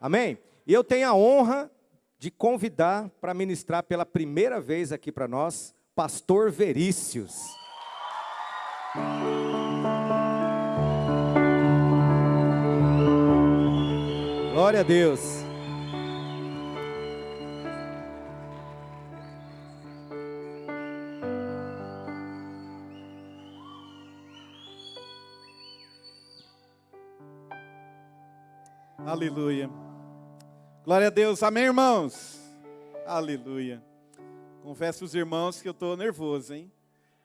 Amém? E eu tenho a honra de convidar para ministrar pela primeira vez aqui para nós, Pastor Verícios. Glória a Deus. Aleluia. Glória a Deus. Amém, irmãos? Aleluia. Confesso aos irmãos que eu estou nervoso, hein?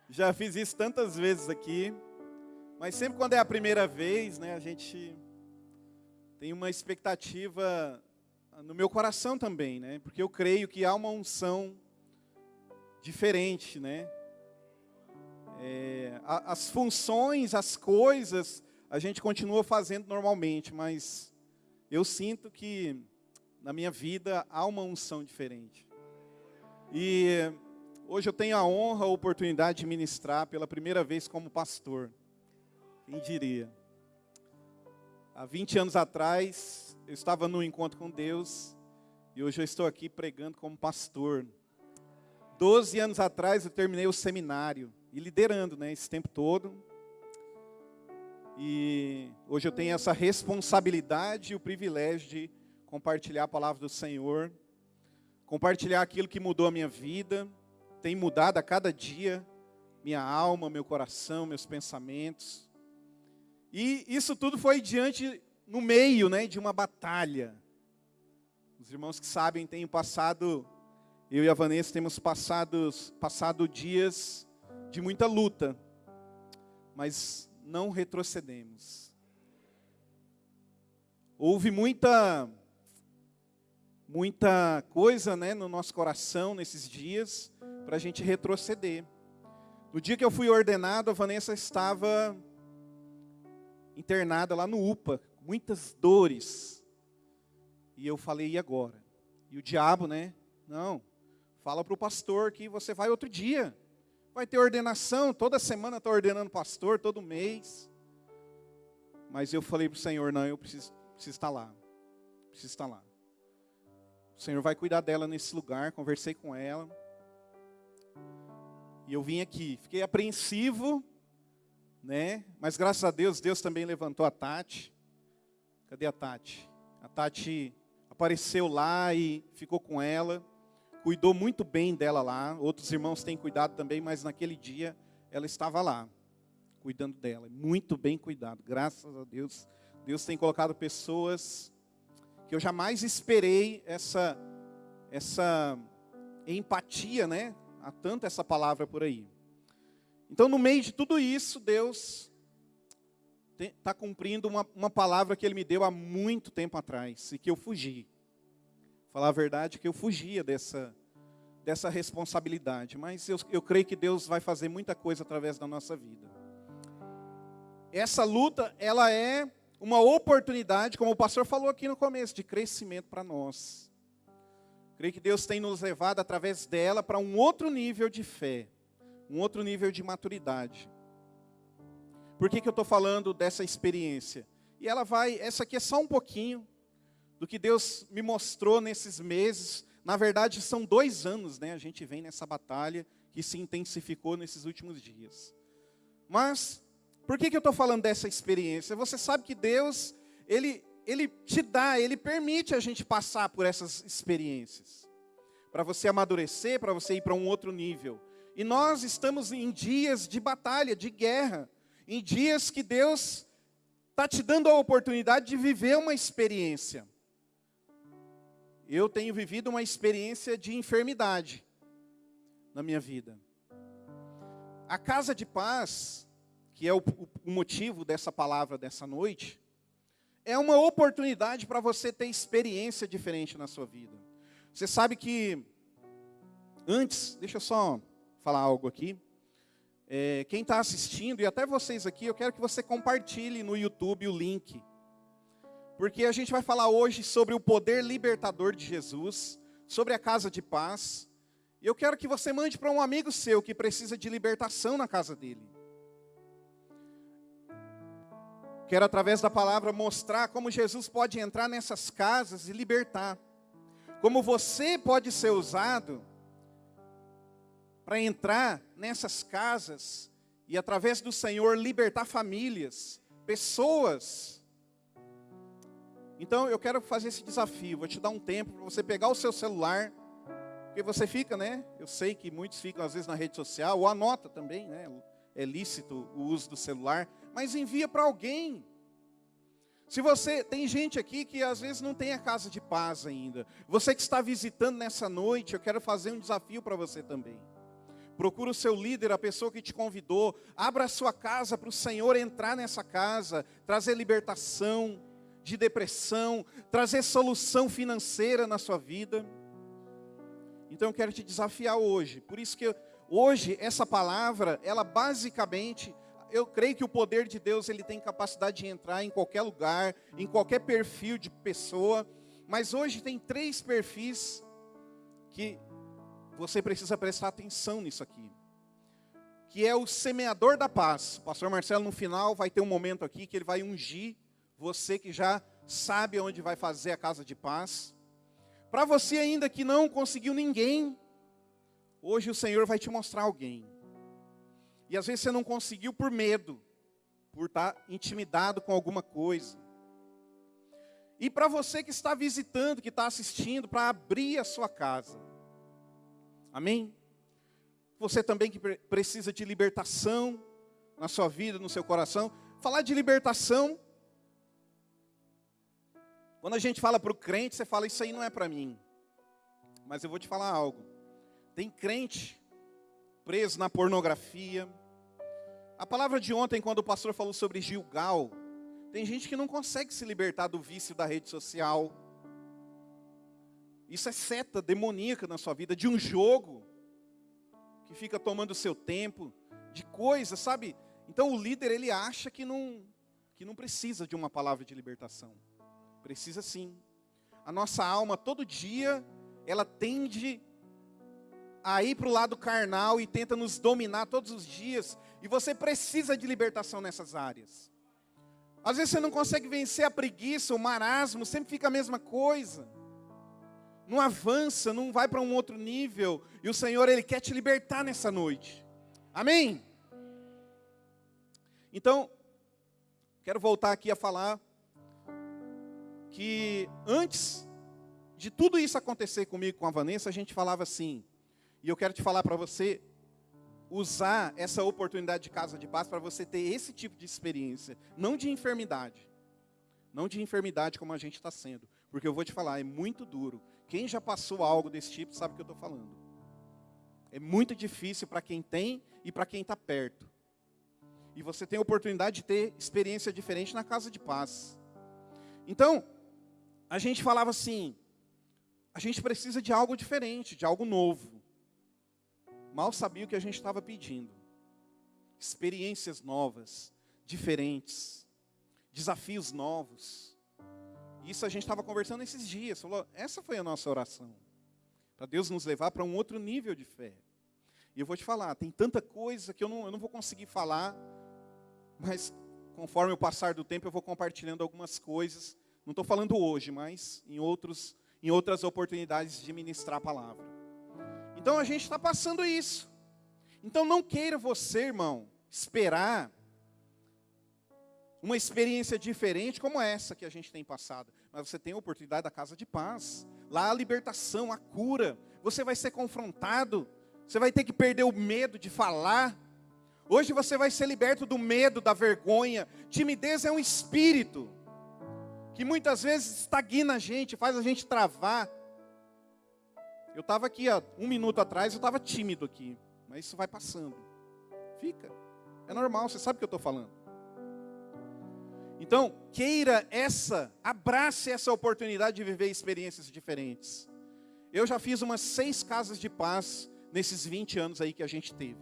Já fiz isso tantas vezes aqui, mas sempre quando é a primeira vez, né, a gente tem uma expectativa no meu coração também, né? Porque eu creio que há uma unção diferente, né? As funções, as coisas, a gente continua fazendo normalmente, mas eu sinto que na minha vida há uma unção diferente. E hoje eu tenho a honra, a oportunidade de ministrar pela primeira vez como pastor. Quem diria? Há 20 anos atrás, eu estava num encontro com Deus e hoje eu estou aqui pregando como pastor. 12 anos atrás eu terminei o seminário e liderando, né, esse tempo todo. E hoje eu tenho essa responsabilidade e o privilégio de compartilhar a palavra do Senhor, compartilhar aquilo que mudou a minha vida, tem mudado a cada dia, minha alma, meu coração, meus pensamentos. E isso tudo foi no meio, né, de uma batalha. Os irmãos que sabem, eu e a Vanessa temos passado dias de muita luta, mas não retrocedemos. Houve muita coisa, né, no nosso coração nesses dias para a gente retroceder. No dia que eu fui ordenado, a Vanessa estava internada lá no UPA, com muitas dores. E eu falei, e agora? E o diabo, né? Não, fala para o pastor que você vai outro dia. Vai ter ordenação, toda semana está ordenando pastor, todo mês. Mas eu falei para o Senhor, não, eu preciso estar lá. Preciso estar lá. O Senhor vai cuidar dela nesse lugar, conversei com ela. E eu vim aqui, fiquei apreensivo, né? Mas graças a Deus, Deus também levantou a Tati. Cadê a Tati? A Tati apareceu lá e ficou com ela. Cuidou muito bem dela lá. Outros irmãos têm cuidado também, mas naquele dia ela estava lá, cuidando dela. Muito bem cuidado, graças a Deus. Deus tem colocado pessoas que eu jamais esperei essa empatia, né? Há tanto essa palavra por aí. Então, no meio de tudo isso, Deus está cumprindo uma palavra que Ele me deu há muito tempo atrás e que eu fugi. Falar a verdade, que eu fugia dessa responsabilidade. Mas eu creio que Deus vai fazer muita coisa através da nossa vida. Essa luta, ela é uma oportunidade, como o pastor falou aqui no começo, de crescimento para nós. Creio que Deus tem nos levado através dela para um outro nível de fé, um outro nível de maturidade. Por que eu estou falando dessa experiência? E essa aqui é só um pouquinho do que Deus me mostrou nesses meses. Na verdade, são 2 anos, né? A gente vem nessa batalha que se intensificou nesses últimos dias. Mas, por que eu estou falando dessa experiência? Você sabe que Deus, Ele Ele permite a gente passar por essas experiências. Para você amadurecer, para você ir para um outro nível. E nós estamos em dias de batalha, de guerra. Em dias que Deus está te dando a oportunidade de viver uma experiência. Eu tenho vivido uma experiência de enfermidade na minha vida. A Casa de Paz, que é o motivo dessa palavra dessa noite, é uma oportunidade para você ter experiência diferente na sua vida. Você sabe que, deixa eu só falar algo aqui. Quem está assistindo, e até vocês aqui, eu quero que você compartilhe no YouTube o link. Porque a gente vai falar hoje sobre o poder libertador de Jesus, sobre a Casa de Paz. E eu quero que você mande para um amigo seu que precisa de libertação na casa dele. Quero, através da palavra, mostrar como Jesus pode entrar nessas casas e libertar. Como você pode ser usado para entrar nessas casas e, através do Senhor, libertar famílias, pessoas. Então, eu quero fazer esse desafio. Vou te dar um tempo para você pegar o seu celular, porque você fica, né? Eu sei que muitos ficam, às vezes, na rede social, ou anota também, né? É lícito o uso do celular, mas envia para alguém. Se você, tem gente aqui que às vezes não tem a casa de paz ainda. Você que está visitando nessa noite, eu quero fazer um desafio para você também. Procura o seu líder, a pessoa que te convidou. Abra a sua casa para o Senhor entrar nessa casa, trazer libertação de depressão, trazer solução financeira na sua vida. Então eu quero te desafiar hoje. Por isso que hoje essa palavra, ela basicamente, eu creio que o poder de Deus, ele tem capacidade de entrar em qualquer lugar, em qualquer perfil de pessoa. Mas hoje tem 3 perfis que você precisa prestar atenção nisso aqui. Que é o semeador da paz. O pastor Marcelo, no final, vai ter um momento aqui que ele vai ungir você que já sabe onde vai fazer a casa de paz. Para você ainda que não conseguiu ninguém, hoje o Senhor vai te mostrar alguém. E às vezes você não conseguiu por medo, por estar intimidado com alguma coisa. E para você que está visitando, que está assistindo, para abrir a sua casa. Amém? Você também que precisa de libertação na sua vida, no seu coração. Falar de libertação, quando a gente fala para o crente, você fala, isso aí não é para mim. Mas eu vou te falar algo. Tem crente preso na pornografia. A palavra de ontem, quando o pastor falou sobre Gilgal, tem gente que não consegue se libertar do vício da rede social. Isso é seta demoníaca na sua vida, de um jogo que fica tomando o seu tempo, de coisas, sabe? Então o líder, ele acha que não precisa de uma palavra de libertação. Precisa sim. A nossa alma, todo dia, ela tende a ir para o lado carnal e tenta nos dominar todos os dias. E você precisa de libertação nessas áreas. Às vezes você não consegue vencer a preguiça, o marasmo, sempre fica a mesma coisa. Não avança, não vai para um outro nível. E o Senhor, Ele quer te libertar nessa noite. Amém? Então, quero voltar aqui a falar que antes de tudo isso acontecer comigo, com a Vanessa, a gente falava assim, e eu quero te falar para você usar essa oportunidade de casa de paz para você ter esse tipo de experiência, não de enfermidade. Não de enfermidade como a gente está sendo. Porque eu vou te falar, é muito duro. Quem já passou algo desse tipo sabe o que eu estou falando. É muito difícil para quem tem e para quem está perto. E você tem a oportunidade de ter experiência diferente na casa de paz. Então, a gente falava assim, a gente precisa de algo diferente, de algo novo. Mal sabia o que a gente estava pedindo. Experiências novas, diferentes, desafios novos. Isso a gente estava conversando esses dias. Falou, essa foi a nossa oração. Para Deus nos levar para um outro nível de fé. E eu vou te falar, tem tanta coisa que eu não vou conseguir falar. Mas conforme o passar do tempo eu vou compartilhando algumas coisas. Não estou falando hoje, mas em outras oportunidades de ministrar a palavra. Então a gente está passando isso. Então não queira você, irmão, esperar uma experiência diferente como essa que a gente tem passado. Mas você tem a oportunidade da casa de paz. Lá a libertação, a cura. Você vai ser confrontado. Você vai ter que perder o medo de falar. Hoje você vai ser liberto do medo, da vergonha. Timidez é um espírito que muitas vezes estagna a gente, faz a gente travar. Eu estava aqui há 1 minuto atrás, eu estava tímido aqui. Mas isso vai passando. Fica. É normal, você sabe o que eu estou falando. Então, abrace essa oportunidade de viver experiências diferentes. Eu já fiz umas 6 casas de paz nesses 20 anos aí que a gente teve.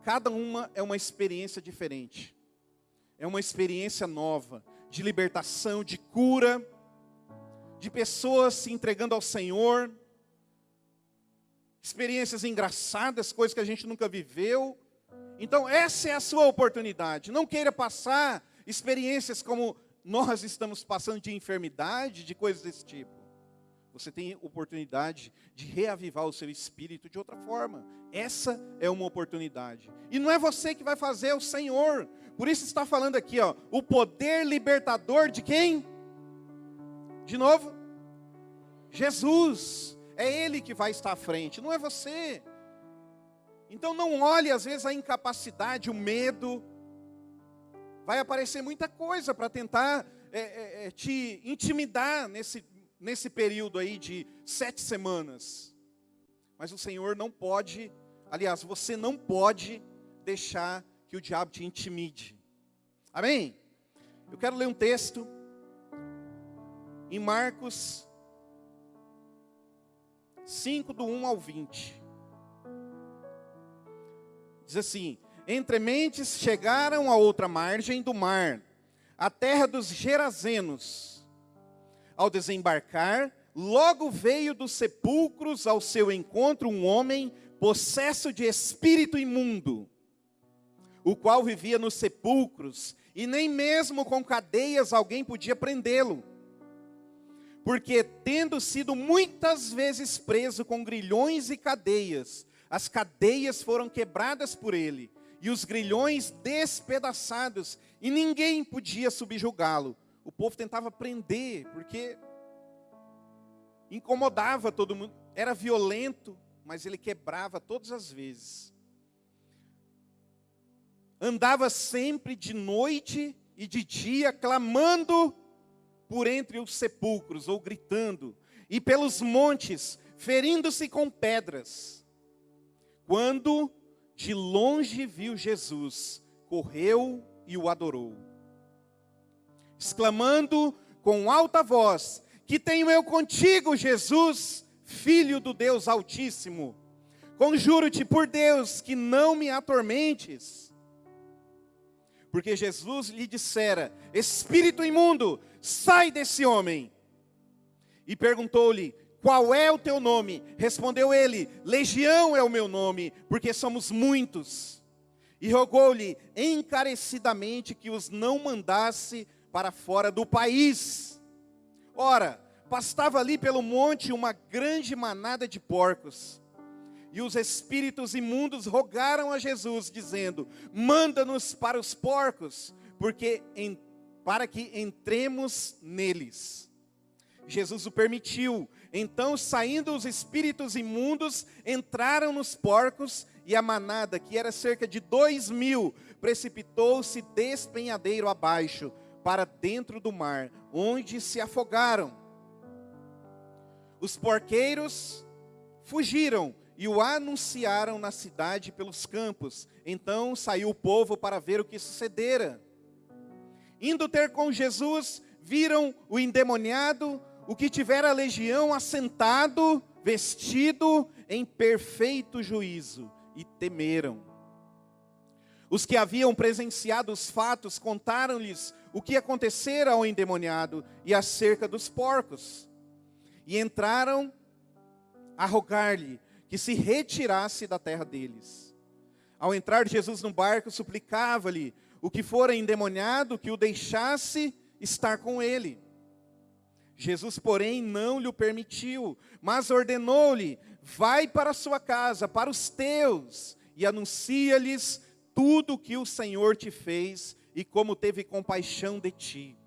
Cada uma é uma experiência diferente. É uma experiência nova, de libertação, de cura, de pessoas se entregando ao Senhor. Experiências engraçadas, coisas que a gente nunca viveu. Então essa é a sua oportunidade. Não queira passar experiências como nós estamos passando de enfermidade, de coisas desse tipo. Você tem oportunidade de reavivar o seu espírito de outra forma. Essa é uma oportunidade. E não é você que vai fazer, é o Senhor. Por isso está falando aqui, ó, o poder libertador de quem? De novo? Jesus. É Ele que vai estar à frente, não é você. Então não olhe às vezes a incapacidade, o medo. Vai aparecer muita coisa para tentar te intimidar nesse período aí de 7 semanas. Mas o Senhor não pode, aliás, você não pode deixar que o diabo te intimide. Amém? Eu quero ler um texto em Marcos 5, do 1 ao 20. Diz assim: entre mentes chegaram a outra margem do mar, a terra dos Gerazenos. Ao desembarcar, logo veio dos sepulcros ao seu encontro um homem possesso de espírito imundo, o qual vivia nos sepulcros, e nem mesmo com cadeias alguém podia prendê-lo. Porque, tendo sido muitas vezes preso com grilhões e cadeias, as cadeias foram quebradas por ele, e os grilhões despedaçados, e ninguém podia subjugá-lo. O povo tentava prender, porque incomodava todo mundo, era violento, mas ele quebrava todas as vezes. Andava sempre de noite e de dia, clamando por entre os sepulcros, ou gritando, e pelos montes, ferindo-se com pedras. Quando de longe viu Jesus, correu e o adorou, exclamando com alta voz: que tenho eu contigo, Jesus, Filho do Deus Altíssimo? Conjuro-te por Deus que não me atormentes. Porque Jesus lhe dissera: espírito imundo, sai desse homem. E perguntou-lhe: qual é o teu nome? Respondeu ele: Legião é o meu nome, porque somos muitos. E rogou-lhe encarecidamente que os não mandasse para fora do país. Ora, pastava ali pelo monte uma grande manada de porcos. E os espíritos imundos rogaram a Jesus, dizendo: manda-nos para os porcos, para que entremos neles. Jesus o permitiu. Então, saindo os espíritos imundos, entraram nos porcos, e a manada, que era cerca de 2.000, precipitou-se despenhadeiro abaixo, para dentro do mar, onde se afogaram. Os porqueiros fugiram e o anunciaram na cidade pelos campos. Então saiu o povo para ver o que sucedera. Indo ter com Jesus, viram o endemoniado, o que tivera a legião, assentado, vestido em perfeito juízo, e temeram. Os que haviam presenciado os fatos contaram-lhes o que acontecera ao endemoniado e acerca dos porcos. E entraram a rogar-lhe que se retirasse da terra deles. Ao entrar Jesus no barco, suplicava-lhe o que fora endemoniado que o deixasse estar com ele. Jesus, porém, não lhe permitiu, mas ordenou-lhe: vai para a sua casa, para os teus, e anuncia-lhes tudo o que o Senhor te fez e como teve compaixão de ti.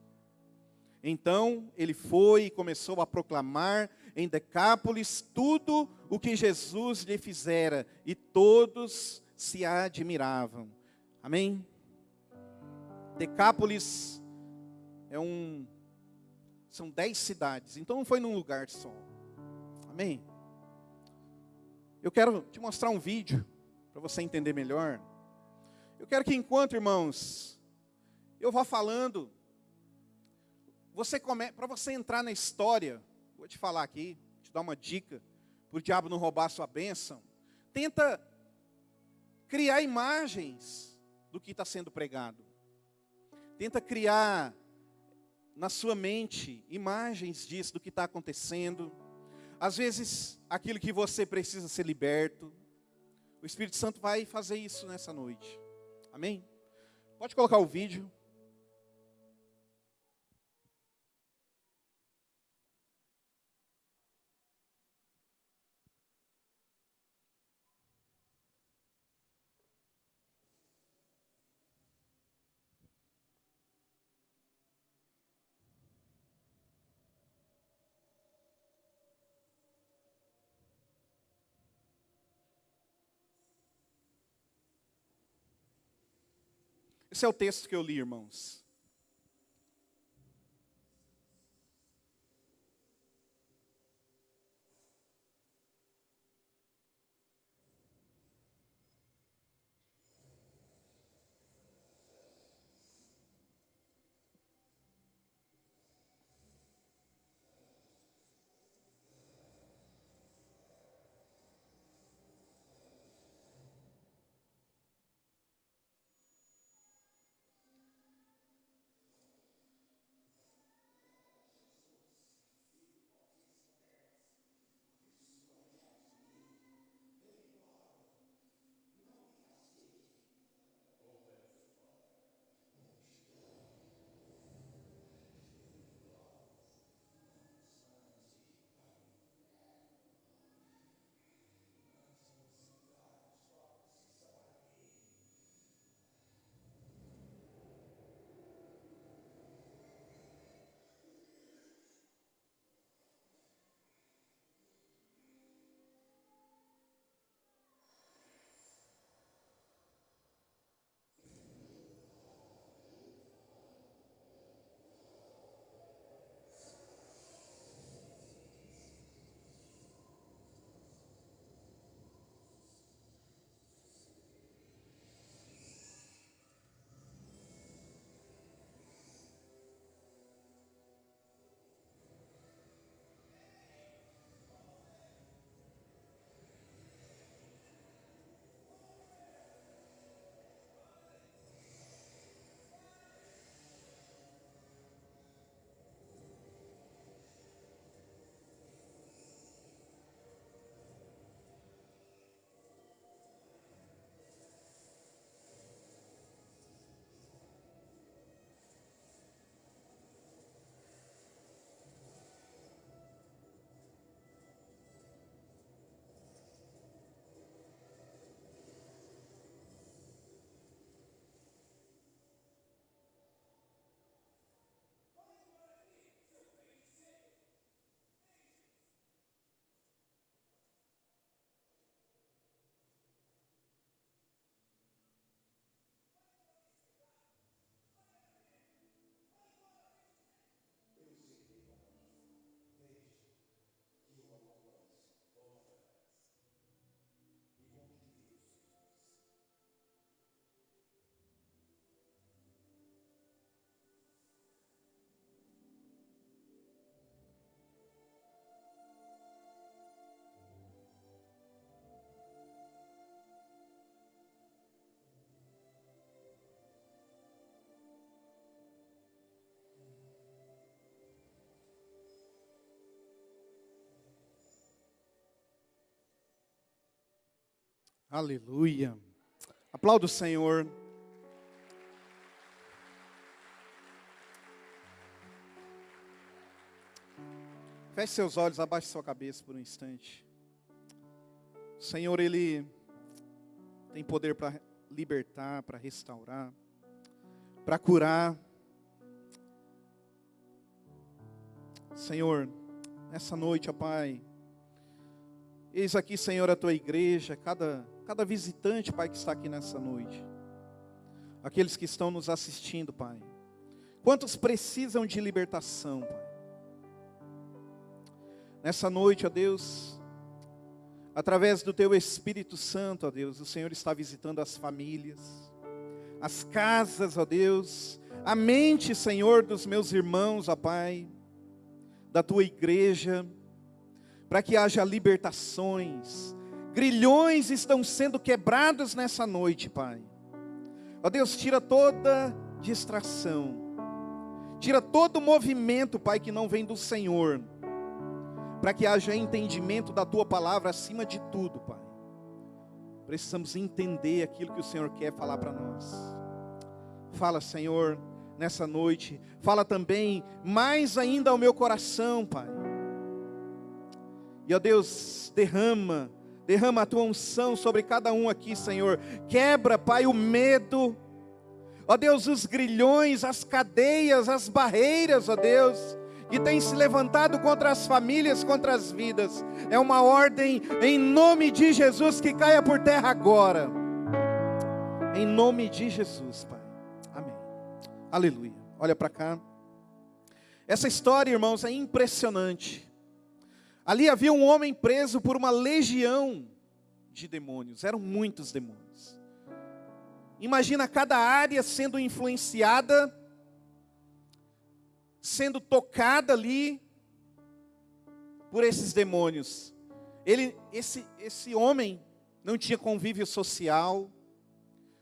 Então ele foi e começou a proclamar em Decápolis tudo o que Jesus lhe fizera, e todos se admiravam. Amém? Decápolis são 10 cidades, então não foi num lugar só. Amém? Eu quero te mostrar um vídeo para você entender melhor. Eu quero que, enquanto, irmãos, eu vá falando, para você entrar na história, vou te falar aqui, te dar uma dica, para o diabo não roubar a sua bênção. Tenta criar imagens do que está sendo pregado. Tenta criar na sua mente imagens disso, do que está acontecendo. Às vezes, aquilo que você precisa ser liberto. O Espírito Santo vai fazer isso nessa noite. Amém? Pode colocar o vídeo. Esse é o texto que eu li, irmãos. Aleluia. Aplauda o Senhor. Feche seus olhos, abaixe sua cabeça por um instante. O Senhor, Ele tem poder para libertar, para restaurar, para curar. Senhor, nessa noite, ó Pai, eis aqui, Senhor, a Tua igreja, cada visitante, Pai, que está aqui nessa noite. Aqueles que estão nos assistindo, Pai. Quantos precisam de libertação, Pai? Nessa noite, ó Deus, através do Teu Espírito Santo, ó Deus, o Senhor está visitando as famílias, as casas, ó Deus, a mente, Senhor, dos meus irmãos, ó Pai, da Tua igreja, para que haja libertações. Grilhões estão sendo quebrados nessa noite, Pai. Ó Deus, tira toda distração, tira todo movimento, Pai, que não vem do Senhor, para que haja entendimento da Tua palavra acima de tudo, Pai. Precisamos entender aquilo que o Senhor quer falar para nós. Fala, Senhor, nessa noite. Fala também mais ainda ao meu coração, Pai. E ó Deus, derrama a Tua unção sobre cada um aqui, Senhor. Quebra, Pai, o medo. Ó Deus, os grilhões, as cadeias, as barreiras, ó Deus, que tem se levantado contra as famílias, contra as vidas. É uma ordem em nome de Jesus que caia por terra agora. Em nome de Jesus, Pai. Aleluia. Olha para cá. Essa história, irmãos, é impressionante. Ali havia um homem preso por uma legião de demônios. Eram muitos demônios. Imagina cada área sendo influenciada, sendo tocada ali por esses demônios. Esse homem não tinha convívio social.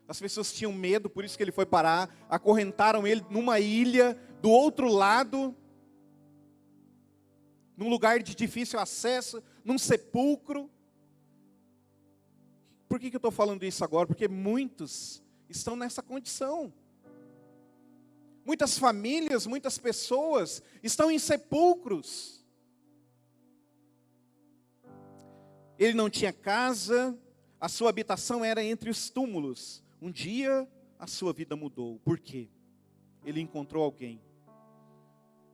As pessoas tinham medo, por isso que ele foi parar. Acorrentaram ele numa ilha do outro lado, num lugar de difícil acesso, num sepulcro. Por que eu estou falando isso agora? Porque muitos estão nessa condição. Muitas famílias, muitas pessoas estão em sepulcros. Ele não tinha casa, a sua habitação era entre os túmulos. Um dia a sua vida mudou. Por quê? Ele encontrou alguém.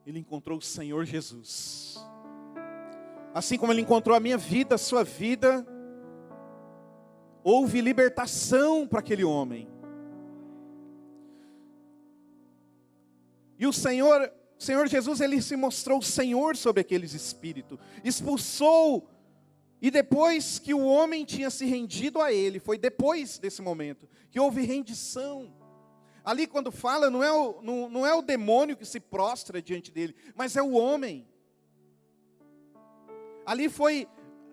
Ele encontrou o Senhor Jesus. Assim como ele encontrou a minha vida, a sua vida, houve libertação para aquele homem. E o Senhor Jesus, ele se mostrou o Senhor sobre aqueles espíritos. Expulsou. E depois que o homem tinha se rendido a ele, foi depois desse momento que houve rendição. Ali quando fala, não é o demônio que se prostra diante dele, mas é o homem. Ali foi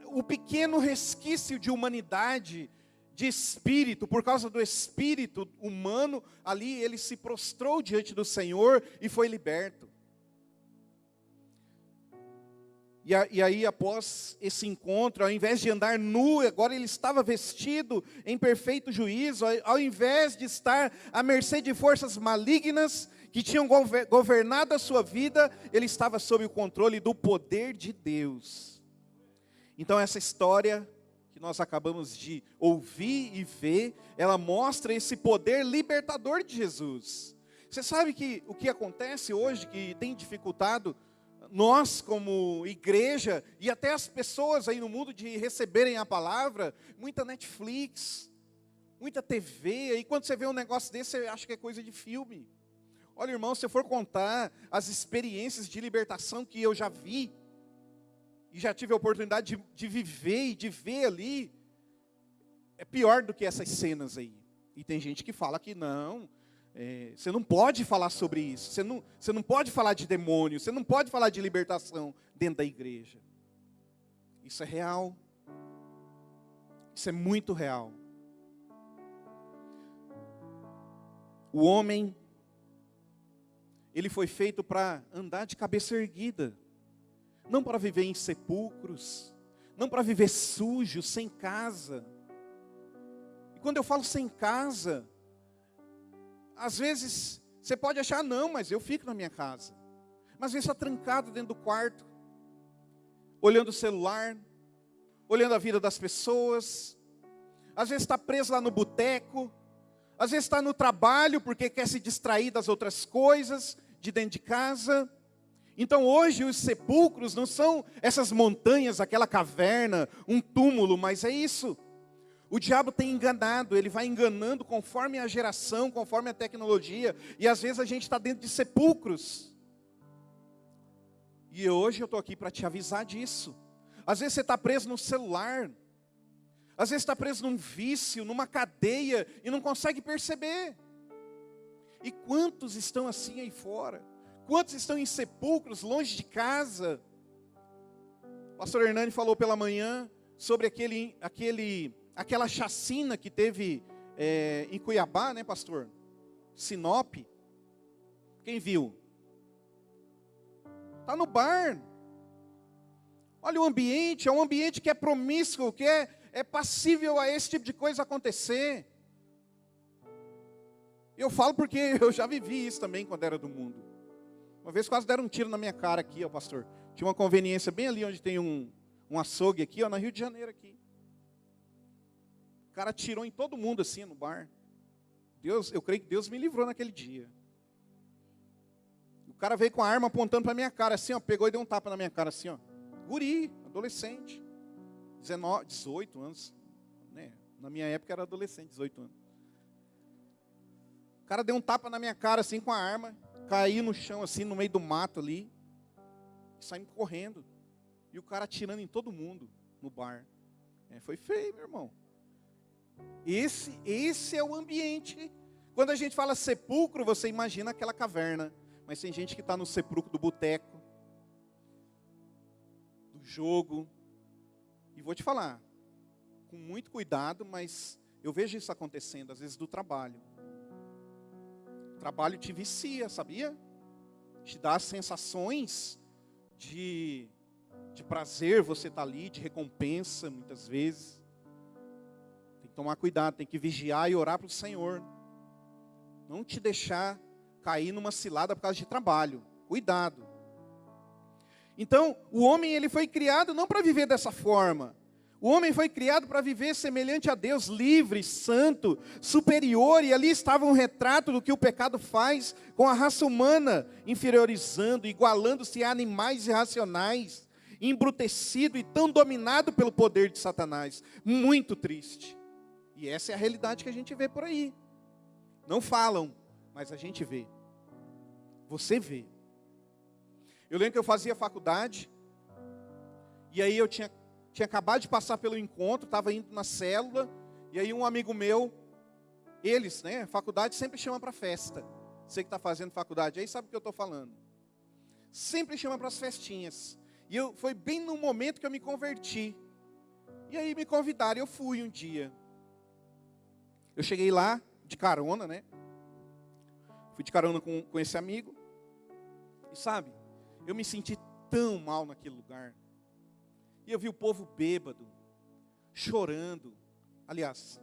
o pequeno resquício de humanidade, de espírito, por causa do espírito humano, ali ele se prostrou diante do Senhor e foi liberto. E aí, após esse encontro, ao invés de andar nu, agora ele estava vestido em perfeito juízo, ao invés de estar à mercê de forças malignas que tinham governado a sua vida, ele estava sob o controle do poder de Deus. Então essa história que nós acabamos de ouvir e ver, ela mostra esse poder libertador de Jesus. Você sabe que o que acontece hoje, que tem dificultado nós como igreja e até as pessoas aí no mundo de receberem a palavra, muita Netflix, muita TV, e quando você vê um negócio desse, você acha que é coisa de filme. Olha, irmão, se eu for contar as experiências de libertação que eu já vi, e já tive a oportunidade de viver e de ver ali, é pior do que essas cenas aí. E tem gente que fala que não, você não pode falar sobre isso, você não pode falar de demônio, você não pode falar de libertação dentro da igreja. Isso é real. Isso é muito real. O homem, ele foi feito para andar de cabeça erguida, não para viver em sepulcros, não para viver sujo, sem casa. E quando eu falo sem casa, às vezes você pode achar, não, mas eu fico na minha casa. Mas às vezes está trancado dentro do quarto, olhando o celular, olhando a vida das pessoas. Às vezes está preso lá no boteco, às vezes está no trabalho porque quer se distrair das outras coisas de dentro de casa. Então hoje os sepulcros não são essas montanhas, aquela caverna, um túmulo, mas é isso. O diabo tem enganado, ele vai enganando conforme a geração, conforme a tecnologia, e às vezes a gente está dentro de sepulcros. E hoje eu estou aqui para te avisar disso. Às vezes você está preso no celular, às vezes está preso num vício, numa cadeia, e não consegue perceber. E quantos estão assim aí fora? Quantos estão em sepulcros, longe de casa? O pastor Hernani falou pela manhã sobre aquela chacina que teve em Cuiabá, né, pastor? Sinop. Quem viu? Está no bar. Olha o ambiente, é um ambiente que é promíscuo, que é passível a esse tipo de coisa acontecer. Eu falo porque eu já vivi isso também quando era do mundo. Uma vez quase deram um tiro na minha cara aqui, ó, pastor. Tinha uma conveniência bem ali onde tem um açougue aqui, ó, na Rio de Janeiro aqui. O cara atirou em todo mundo assim no bar. Eu creio que Deus me livrou naquele dia. O cara veio com a arma apontando para minha cara assim, ó, pegou e deu um tapa na minha cara assim, ó. Guri, adolescente. 18 anos, né? Na minha época era adolescente, 18 anos. cara deu um tapa na minha cara assim com a arma, caí no chão assim, no meio do mato ali, e saímos correndo. E o cara atirando em todo mundo no bar. Foi feio, meu irmão. Esse é o ambiente. Quando a gente fala sepulcro, você imagina aquela caverna. Mas tem gente que está no sepulcro do boteco, do jogo. E vou te falar, com muito cuidado, mas eu vejo isso acontecendo, às vezes do trabalho. O trabalho te vicia, sabia? Te dá sensações de prazer, você está ali, de recompensa, muitas vezes. Tem que tomar cuidado, tem que vigiar e orar para o Senhor. Não te deixar cair numa cilada por causa de trabalho. Cuidado. Então, o homem ele foi criado não para viver dessa forma. O homem foi criado para viver semelhante a Deus, livre, santo, superior. E ali estava um retrato do que o pecado faz com a raça humana, inferiorizando, igualando-se a animais irracionais, embrutecido e tão dominado pelo poder de Satanás. Muito triste. E essa é a realidade que a gente vê por aí. Não falam, mas a gente vê. Você vê. Eu lembro que eu fazia faculdade, e aí eu tinha acabado de passar pelo encontro, estava indo na célula, e aí um amigo meu, eles, faculdade sempre chama para festa. Você que está fazendo faculdade aí sabe o que eu estou falando. Sempre chama para as festinhas. E foi bem no momento que eu me converti. E aí me convidaram, eu fui um dia. Eu cheguei lá, de carona, Fui de carona com esse amigo. E sabe, eu me senti tão mal naquele lugar. E eu vi o povo bêbado, chorando. Aliás,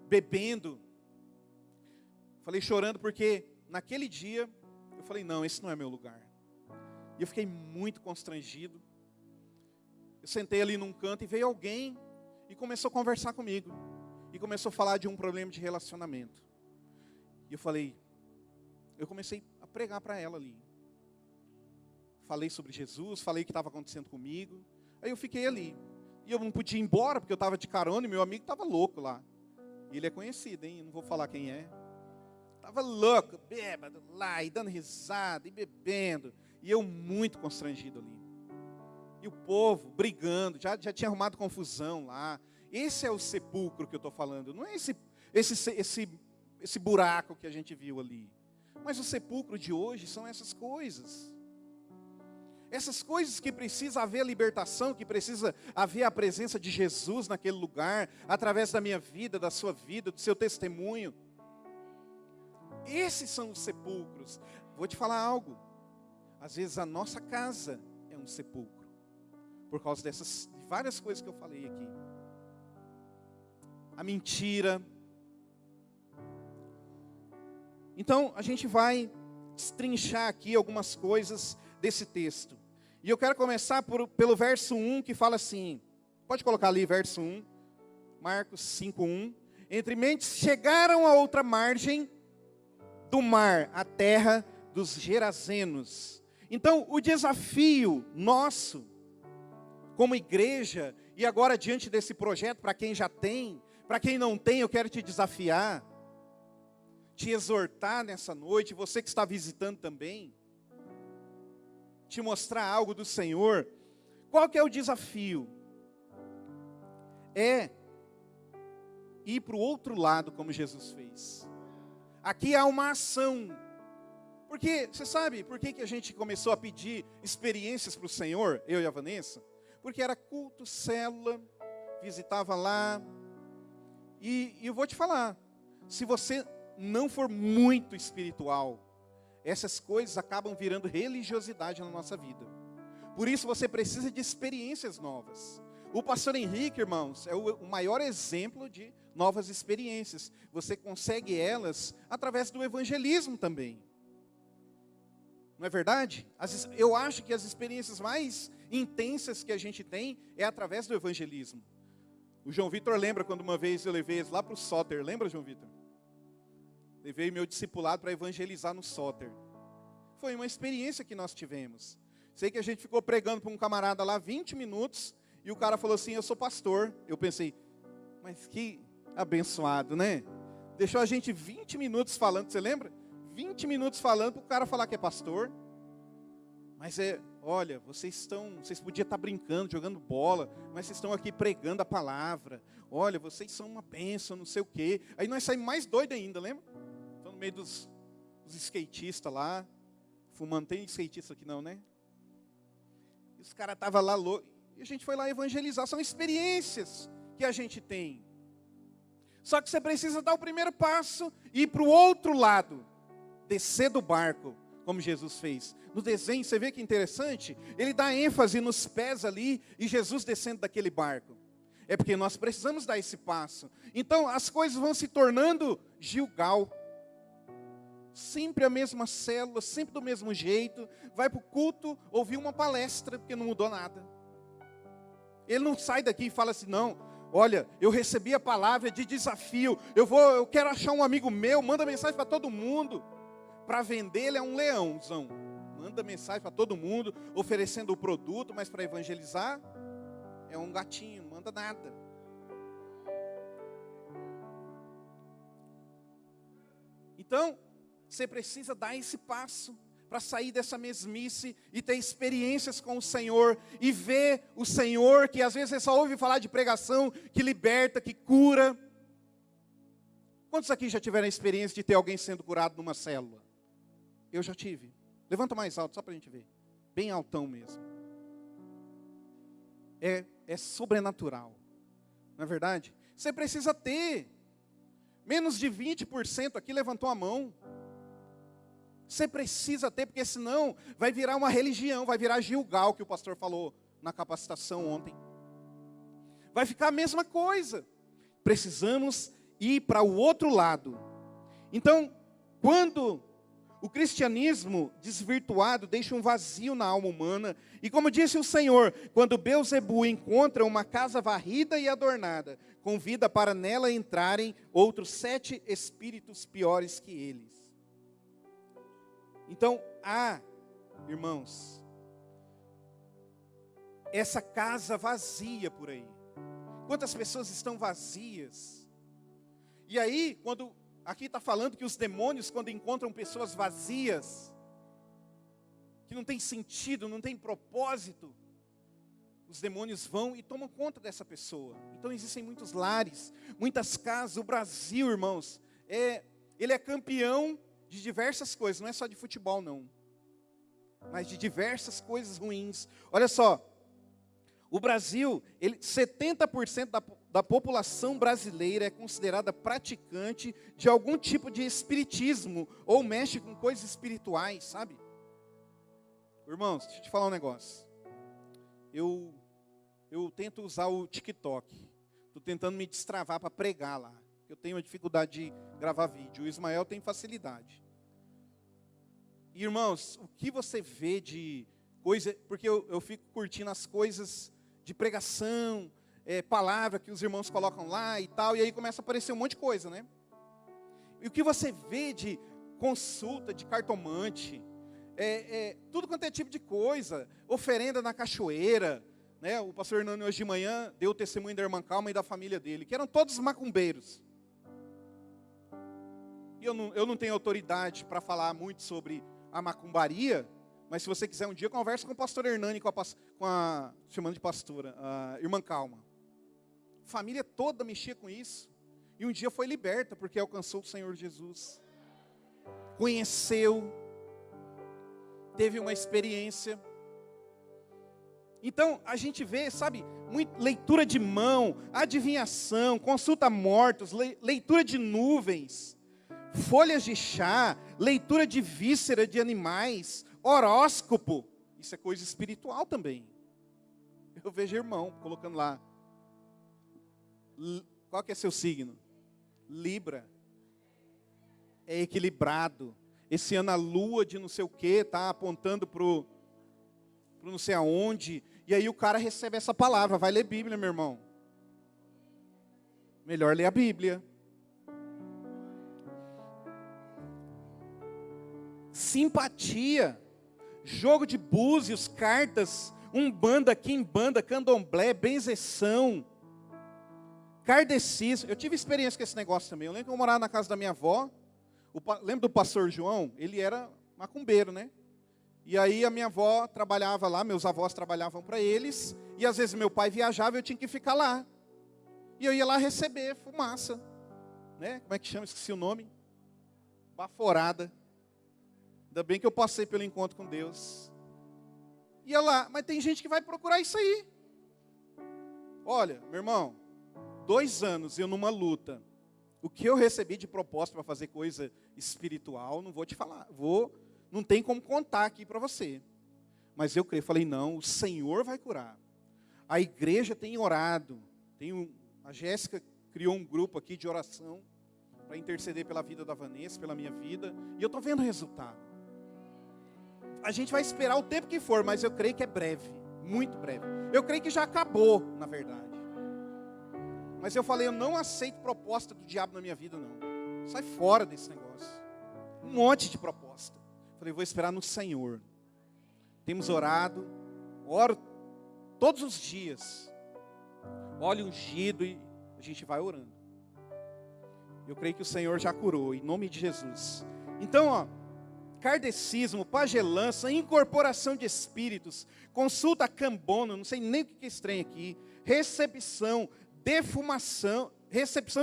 bebendo. Falei chorando porque naquele dia, eu falei, não, esse não é meu lugar. E eu fiquei muito constrangido. Eu sentei ali num canto e veio alguém e começou a conversar comigo. E começou a falar de um problema de relacionamento. E eu comecei a pregar para ela ali. Falei sobre Jesus, falei o que estava acontecendo comigo. Aí eu fiquei ali. E eu não podia ir embora porque eu estava de carona e meu amigo estava louco lá. E ele é conhecido, hein? Eu não vou falar quem é. Estava louco, bêbado lá, e dando risada, e bebendo. E eu muito constrangido ali. E o povo brigando, já tinha arrumado confusão lá. Esse é o sepulcro que eu estou falando. Não é esse buraco que a gente viu ali. Mas o sepulcro de hoje são essas coisas. Essas coisas que precisa haver libertação, que precisa haver a presença de Jesus naquele lugar, através da minha vida, da sua vida, do seu testemunho. Esses são os sepulcros. Vou te falar algo. Às vezes a nossa casa é um sepulcro. Por causa de várias coisas que eu falei aqui. A mentira. Então, a gente vai destrinchar aqui algumas coisas desse texto. E eu quero começar pelo verso 1, que fala assim. Pode colocar ali, verso 1. Marcos 5:1. Entre mentes chegaram a outra margem do mar, a terra dos Gerazenos. Então, o desafio nosso, como igreja, e agora diante desse projeto, para quem já tem, para quem não tem, eu quero te desafiar, te exortar nessa noite, você que está visitando também, te mostrar algo do Senhor. Qual que é o desafio? É ir para o outro lado, como Jesus fez. Aqui há uma ação. Porque, você sabe por que a gente começou a pedir experiências para o Senhor, eu e a Vanessa? Porque era culto, célula, visitava lá. E eu vou te falar, se você não for muito espiritual, essas coisas acabam virando religiosidade na nossa vida. Por isso você precisa de experiências novas. O pastor Henrique, irmãos, é o maior exemplo de novas experiências. Você consegue elas através do evangelismo também. Não é verdade? Eu acho que as experiências mais intensas que a gente tem é através do evangelismo. O João Vitor lembra quando uma vez eu levei eles lá para o Soter. Lembra, João Vitor? Levei meu discipulado para evangelizar no Soter. Foi uma experiência que nós tivemos. Sei que a gente ficou pregando para um camarada lá 20 minutos e o cara falou assim, eu sou pastor. Eu pensei, mas que abençoado, né? Deixou a gente 20 minutos falando, você lembra? 20 minutos falando para o cara falar que é pastor. Mas olha, vocês podiam estar brincando, jogando bola, mas vocês estão aqui pregando a palavra. Olha, vocês são uma bênção, não sei o quê. Aí nós saímos mais doidos ainda, lembra? Estão no meio dos skatistas lá, fumando. Tem skatista aqui não, né? E os caras estavam lá loucos. E a gente foi lá evangelizar. São experiências que a gente tem. Só que você precisa dar o primeiro passo e ir para o outro lado. Descer do barco, como Jesus fez. No desenho, você vê que interessante? Ele dá ênfase nos pés ali e Jesus descendo daquele barco. É porque nós precisamos dar esse passo. Então, as coisas vão se tornando Gilgal. Sempre a mesma célula, sempre do mesmo jeito. Vai para o culto, ouvir uma palestra, porque não mudou nada. Ele não sai daqui e fala assim, não, olha, eu recebi a palavra de desafio. Eu quero achar um amigo meu, manda mensagem para todo mundo. Para vender, ele é um leãozão. Manda mensagem para todo mundo, oferecendo o produto, mas para evangelizar, é um gatinho, não manda nada. Então, você precisa dar esse passo para sair dessa mesmice e ter experiências com o Senhor e ver o Senhor, que às vezes você só ouve falar de pregação, que liberta, que cura. Quantos aqui já tiveram a experiência de ter alguém sendo curado numa célula? Eu já tive. Levanta mais alto, só para a gente ver. Bem altão mesmo. É sobrenatural. Não é verdade? Você precisa ter. Menos de 20% aqui levantou a mão. Você precisa ter, porque senão vai virar uma religião, vai virar Gilgal, que o pastor falou na capacitação ontem. Vai ficar a mesma coisa. Precisamos ir para o outro lado. Então, quando o cristianismo desvirtuado deixa um vazio na alma humana, e como disse o Senhor, quando Beelzebu encontra uma casa varrida e adornada, convida para nela entrarem outros 7 espíritos piores que eles. Então, irmãos, essa casa vazia por aí. Quantas pessoas estão vazias? E aí, aqui está falando que os demônios, quando encontram pessoas vazias, que não tem sentido, não tem propósito, os demônios vão e tomam conta dessa pessoa. Então existem muitos lares, muitas casas. O Brasil, irmãos, ele é campeão de diversas coisas, não é só de futebol não, mas de diversas coisas ruins. Olha só, o Brasil, 70% da população brasileira é considerada praticante de algum tipo de espiritismo, ou mexe com coisas espirituais, sabe? Irmãos, deixa eu te falar um negócio. Eu tento usar o TikTok. Estou tentando me destravar para pregar lá. Eu tenho uma dificuldade de gravar vídeo. O Ismael tem facilidade. Irmãos, o que você vê de coisa... Porque eu fico curtindo as coisas de pregação, palavra que os irmãos colocam lá e tal. E aí começa a aparecer um monte de coisa, né? E o que você vê de consulta, de cartomante... tudo quanto é tipo de coisa. Oferenda na cachoeira... Né, o pastor Hernani hoje de manhã deu o testemunho da irmã Calma e da família dele, que eram todos macumbeiros. E eu não tenho autoridade para falar muito sobre a macumbaria, mas se você quiser um dia, converse com o pastor Hernani, chamando de pastora, a irmã Calma. A família toda mexia com isso. E um dia foi liberta, porque alcançou o Senhor Jesus. Conheceu. Teve uma experiência. Então, a gente vê, sabe, leitura de mão, adivinhação, consulta mortos, leitura de nuvens, folhas de chá, leitura de víscera de animais, horóscopo. Isso é coisa espiritual também. Eu vejo irmão colocando lá. Qual que é seu signo? Libra. É equilibrado. Esse ano a lua de não sei o que está apontando para não sei aonde, e aí o cara recebe essa palavra, vai ler Bíblia, meu irmão. Melhor ler a Bíblia. Simpatia, jogo de búzios, cartas, umbanda, quimbanda, candomblé, benzeção, Kardecismo, eu tive experiência com esse negócio também. Eu lembro que eu morava na casa da minha avó. Lembra do pastor João? Ele era macumbeiro, né? E aí a minha avó trabalhava lá, meus avós trabalhavam para eles. E às vezes meu pai viajava e eu tinha que ficar lá. E eu ia lá receber fumaça. Né? Como é que chama? Esqueci o nome. Baforada. Ainda bem que eu passei pelo encontro com Deus. Ia lá, mas tem gente que vai procurar isso aí. Olha, meu irmão, 2 anos eu numa luta. O que eu recebi de proposta para fazer coisa espiritual, não vou te falar. Não tem como contar aqui para você. Mas eu creio, falei, não, o Senhor vai curar. A igreja tem orado. A Jéssica criou um grupo aqui de oração para interceder pela vida da Vanessa, pela minha vida. E eu estou vendo o resultado. A gente vai esperar o tempo que for, mas eu creio que é breve. Muito breve. Eu creio que já acabou, na verdade. Mas eu falei, eu não aceito proposta do diabo na minha vida, não. Sai fora desse negócio. Um monte de proposta. Falei, vou esperar no Senhor. Temos orado. Oro todos os dias. Óleo ungido e a gente vai orando. Eu creio que o Senhor já curou, em nome de Jesus. Então, ó, kardecismo, pagelança, incorporação de espíritos, consulta cambona, não sei nem o que é estranho aqui, recepção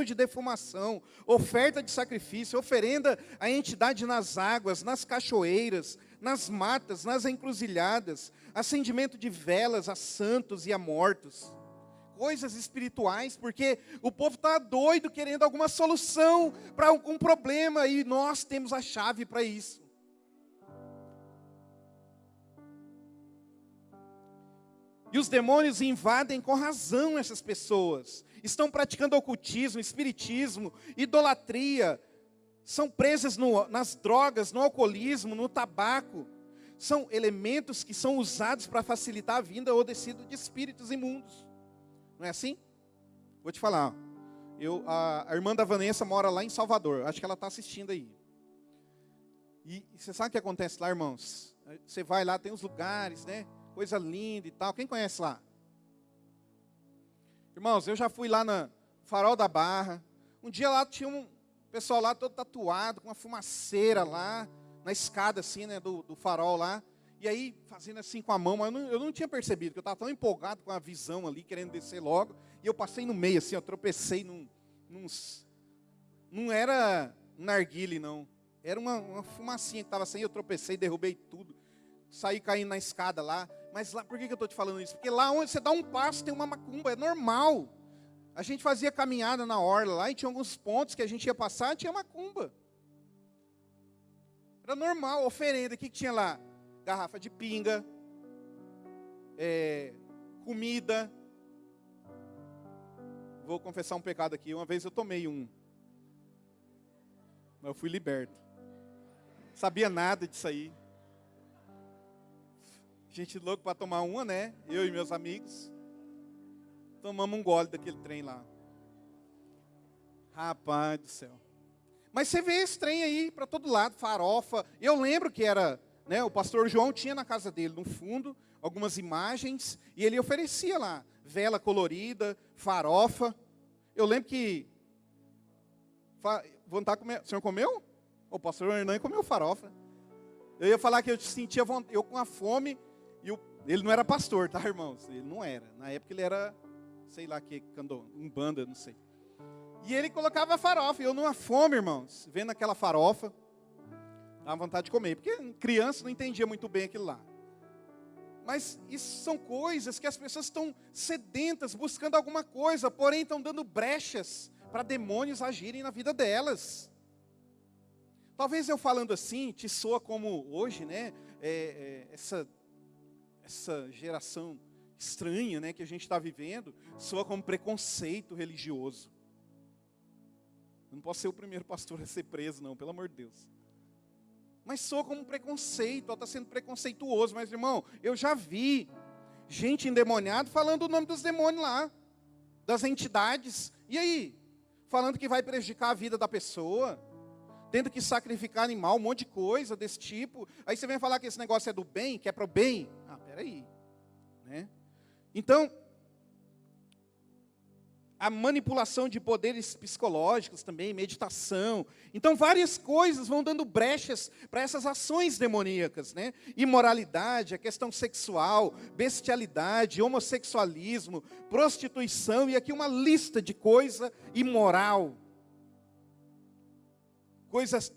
de defumação, oferta de sacrifício, oferenda à entidade nas águas, nas cachoeiras, nas matas, nas encruzilhadas, acendimento de velas a santos e a mortos. Coisas espirituais, porque o povo está doido querendo alguma solução para algum problema e nós temos a chave para isso. E os demônios invadem com razão essas pessoas. Estão praticando ocultismo, espiritismo, idolatria. São presas nas drogas, no alcoolismo, no tabaco. São elementos que são usados para facilitar a vinda ou descida de espíritos imundos. Não é assim? Vou te falar. A irmã da Vanessa mora lá em Salvador. Acho que ela está assistindo aí. E você sabe o que acontece lá, irmãos? Você vai lá, tem os lugares, né? Coisa linda e tal. Quem conhece lá? Irmãos, eu já fui lá na Farol da Barra. Um dia lá tinha um pessoal lá todo tatuado, com uma fumaceira lá, na escada assim, né, do farol lá. E aí, fazendo assim com a mão, mas eu não tinha percebido, porque eu estava tão empolgado com a visão ali, querendo descer logo. E eu passei no meio assim, eu tropecei não era um narguile, não. Era uma fumacinha que estava assim, eu tropecei, derrubei tudo. Saí caindo na escada lá. Mas lá, por que eu estou te falando isso? Porque lá onde você dá um passo tem uma macumba, é normal. A gente fazia caminhada na orla lá e tinha alguns pontos que a gente ia passar e tinha macumba. Era normal, oferenda. O que tinha lá? Garrafa de pinga, comida. Vou confessar um pecado aqui. Uma vez eu tomei um. Mas eu fui liberto. Sabia nada disso aí. Gente louco para tomar uma, né? Eu e meus amigos. Tomamos um gole daquele trem lá. Rapaz do céu. Mas você vê esse trem aí para todo lado, farofa. Eu lembro que era, né, o pastor João tinha na casa dele, no fundo, algumas imagens. E ele oferecia lá, vela colorida, farofa. Eu lembro que... Vontade de comer. O senhor comeu? O pastor Hernani comeu farofa. Eu ia falar que eu sentia vontade, eu com a fome... Ele não era pastor, tá, irmãos? Ele não era. Na época ele era, sei lá, umbanda, não sei. E ele colocava farofa. E eu numa fome, irmãos, vendo aquela farofa, dava vontade de comer. Porque criança não entendia muito bem aquilo lá. Mas isso são coisas que as pessoas estão sedentas, buscando alguma coisa, porém estão dando brechas para demônios agirem na vida delas. Talvez eu falando assim, te soa como hoje, né? Essa geração estranha, né, que a gente está vivendo, soa como preconceito religioso. Eu não posso ser o primeiro pastor a ser preso, não, pelo amor de Deus. Mas soa como preconceito, está sendo preconceituoso. Mas, irmão, eu já vi gente endemoniada falando o nome dos demônios lá, das entidades. E aí? Falando que vai prejudicar a vida da pessoa, tendo que sacrificar animal, um monte de coisa desse tipo. Aí você vem falar que esse negócio é do bem, que é para o bem. Peraí, né? Então, a manipulação de poderes psicológicos também, meditação. Então, várias coisas vão dando brechas para essas ações demoníacas, né? Imoralidade, a questão sexual, bestialidade, homossexualismo, prostituição, e aqui uma lista de coisa imoral. Coisas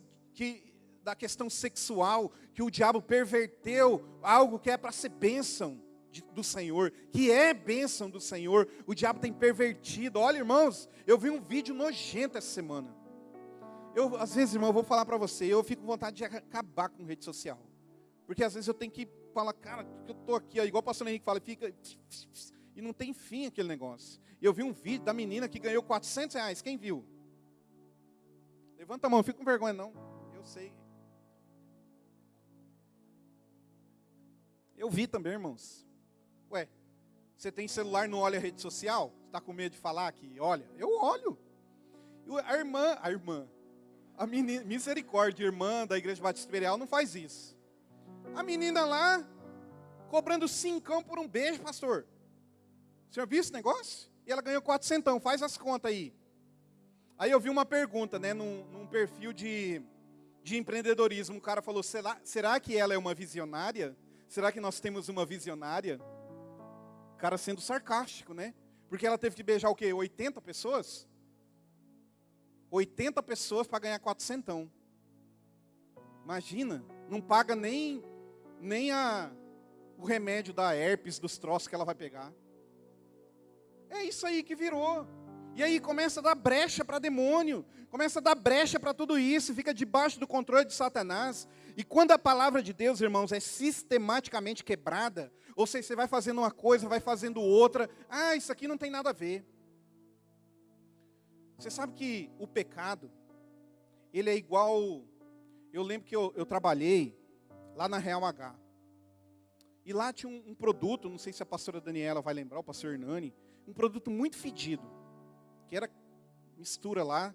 da questão sexual, que o diabo perverteu, algo que é para ser bênção do Senhor, que é bênção do Senhor, o diabo tem pervertido. Olha, irmãos, eu vi um vídeo nojento essa semana. Às vezes, irmão, eu vou falar para você, eu fico com vontade de acabar com rede social. Porque às vezes eu tenho que falar, cara, eu estou aqui, igual o pastor Henrique fala, fica... E não tem fim aquele negócio. Eu vi um vídeo da menina que ganhou R$400, quem viu? Levanta a mão, não fica com vergonha não. Eu sei. Eu vi também, irmãos. Ué, você tem celular e não olha a rede social? Você está com medo de falar que olha? Eu olho. A menina, misericórdia, irmã da Igreja Batista Imperial não faz isso. A menina lá, cobrando 5 por um beijo, pastor. O senhor viu esse negócio? E ela ganhou 400, faz as contas aí. Aí eu vi uma pergunta, né, num perfil de empreendedorismo. O cara falou, será que ela é uma visionária? Será que nós temos uma visionária? O cara sendo sarcástico, né? Porque ela teve que beijar o quê? 80 pessoas? 80 pessoas para ganhar 400. Imagina, não paga nem o remédio da herpes, dos troços que ela vai pegar. É isso aí que virou. E aí começa a dar brecha para demônio, começa a dar brecha para tudo isso, fica debaixo do controle de Satanás. E quando a palavra de Deus, irmãos, é sistematicamente quebrada, ou seja, você vai fazendo uma coisa, vai fazendo outra, isso aqui não tem nada a ver. Você sabe que o pecado, ele é igual, eu lembro que eu trabalhei lá na Real H, e lá tinha um produto, não sei se a pastora Daniela vai lembrar, o pastor Hernani, um produto muito fedido, que era mistura lá,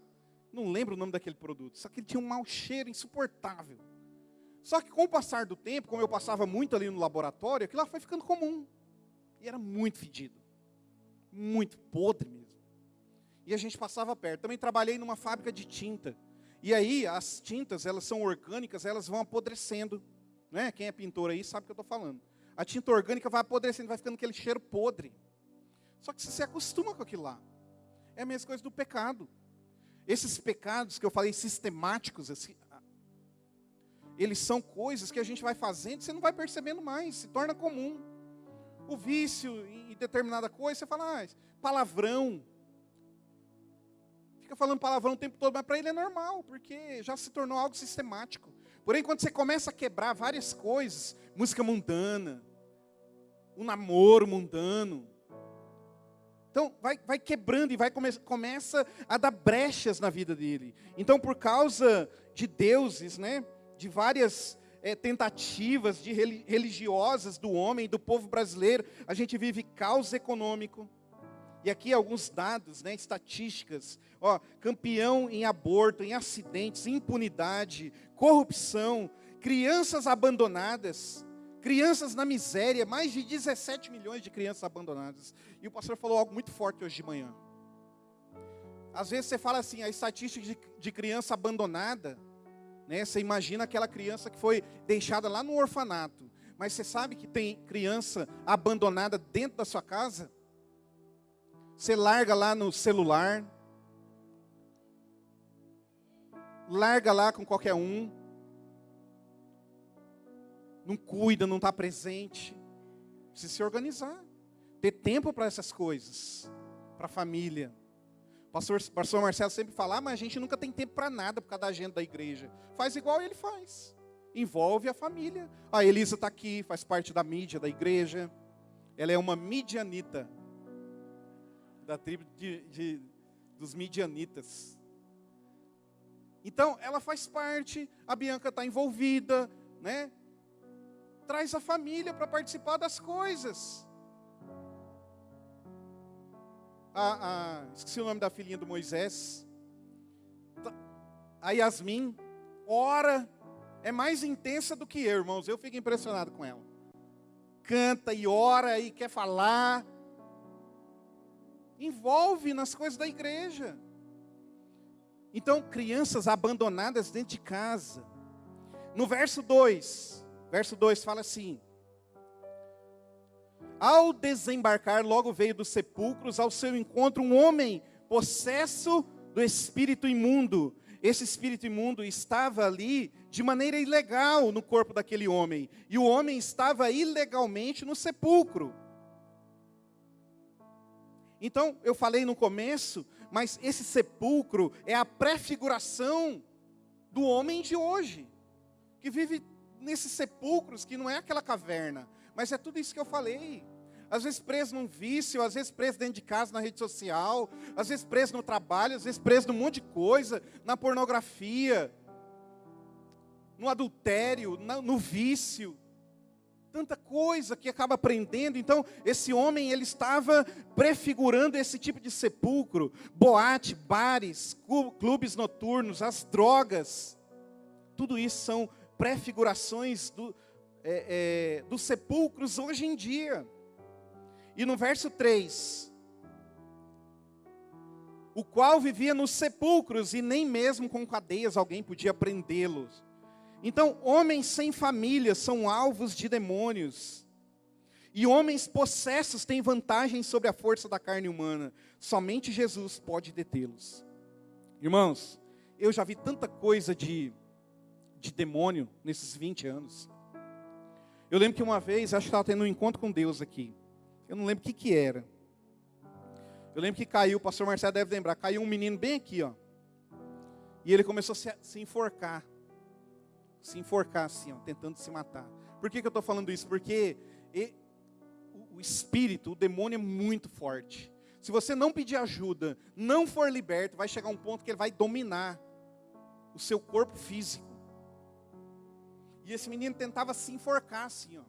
não lembro o nome daquele produto, só que ele tinha um mau cheiro insuportável. Só que com o passar do tempo, como eu passava muito ali no laboratório, aquilo lá foi ficando comum. E era muito fedido, muito podre mesmo. E a gente passava perto. Também trabalhei numa fábrica de tinta. E aí as tintas, elas são orgânicas, elas vão apodrecendo. Né? Quem é pintor aí sabe o que eu estou falando. A tinta orgânica vai apodrecendo, vai ficando aquele cheiro podre. Só que você se acostuma com aquilo lá. É a mesma coisa do pecado. Esses pecados que eu falei sistemáticos, assim, eles são coisas que a gente vai fazendo e você não vai percebendo mais, se torna comum. O vício em determinada coisa, você fala, palavrão. Fica falando palavrão o tempo todo, mas para ele é normal, porque já se tornou algo sistemático. Porém, quando você começa a quebrar várias coisas, música mundana, um namoro mundano, então, vai quebrando e começa a dar brechas na vida dele. Então, por causa de deuses, né, de várias tentativas religiosas do homem, do povo brasileiro, a gente vive caos econômico. E aqui alguns dados, né, estatísticas. Campeão em aborto, em acidentes, impunidade, corrupção, crianças abandonadas, crianças na miséria, mais de 17 milhões de crianças abandonadas. E o pastor falou algo muito forte hoje de manhã. Às vezes você fala assim, a estatística de criança abandonada, né, você imagina aquela criança que foi deixada lá no orfanato. Mas você sabe que tem criança abandonada dentro da sua casa? Você larga lá no celular, larga lá com qualquer um, não cuida, não está presente. Precisa se organizar, ter tempo para essas coisas, para a família. O pastor Marcelo sempre fala, mas a gente nunca tem tempo para nada por causa da agenda da igreja. Faz igual ele faz, envolve a família. A Elisa está aqui, faz parte da mídia da igreja. Ela é uma midianita, da tribo dos midianitas. Então, ela faz parte, a Bianca está envolvida, né? Traz a família para participar das coisas. Esqueci o nome da filhinha do Moisés. A Yasmin, ora, é mais intensa do que eu, irmãos. Eu fico impressionado com ela. Canta e ora e quer falar. envolve nas coisas da igreja. Então, crianças abandonadas dentro de casa. No verso 2 fala assim: ao desembarcar, logo veio dos sepulcros ao seu encontro um homem possesso do espírito imundo. Esse espírito imundo estava ali de maneira ilegal no corpo daquele homem. E o homem estava ilegalmente no sepulcro. Então, eu falei no começo, mas esse sepulcro é a prefiguração do homem de hoje, que vive nesses sepulcros, que não é aquela caverna, mas é tudo isso que eu falei. Às vezes preso num vício, às vezes preso dentro de casa, na rede social, às vezes preso no trabalho, às vezes preso num monte de coisa, na pornografia, no adultério, no vício. Tanta coisa que acaba aprendendo. Então, esse homem, ele estava prefigurando esse tipo de sepulcro. Boate, bares, clubes noturnos, as drogas. Tudo isso são prefigurações dos sepulcros hoje em dia. E no verso 3, o qual vivia nos sepulcros e nem mesmo com cadeias alguém podia prendê-los. Então, homens sem família são alvos de demônios. E homens possessos têm vantagem sobre a força da carne humana. Somente Jesus pode detê-los. Irmãos, eu já vi tanta coisa de demônio nesses 20 anos. Eu lembro que uma vez, acho que estava tendo um encontro com Deus aqui. Eu não lembro o que era. Eu lembro que caiu, o pastor Marcelo deve lembrar, caiu um menino bem aqui, ó. E ele começou a se enforcar. Se enforcar assim, ó, tentando se matar. Por que eu estou falando isso? Porque o espírito, o demônio é muito forte. Se você não pedir ajuda, não for liberto, vai chegar um ponto que ele vai dominar o seu corpo físico. E esse menino tentava se enforcar assim, ó.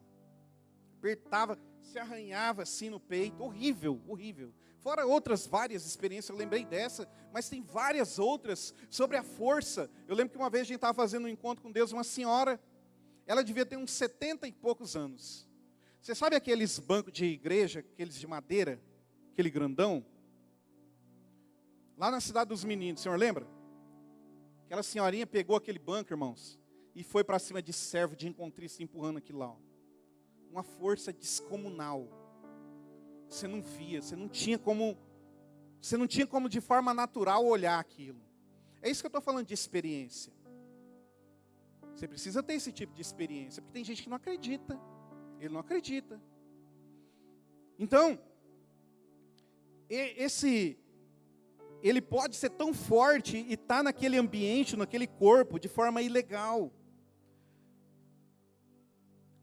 Apertava, se arranhava assim no peito. Horrível, horrível. Fora outras várias experiências, eu lembrei dessa, mas tem várias outras sobre a força. Eu lembro que uma vez a gente estava fazendo um encontro com Deus, uma senhora, ela devia ter uns 70 e poucos anos. Você sabe aqueles bancos de igreja, aqueles de madeira, aquele grandão? Lá na cidade dos meninos, o senhor lembra? Aquela senhorinha pegou aquele banco, irmãos, e foi para cima de servo, de encontrista, empurrando aquilo lá. Ó. Uma força descomunal. Você não via, você não tinha como de forma natural olhar aquilo. É isso que eu estou falando de experiência. Você precisa ter esse tipo de experiência, porque tem gente que não acredita. Ele não acredita. Então, ele pode ser tão forte e estar naquele ambiente, naquele corpo, de forma ilegal.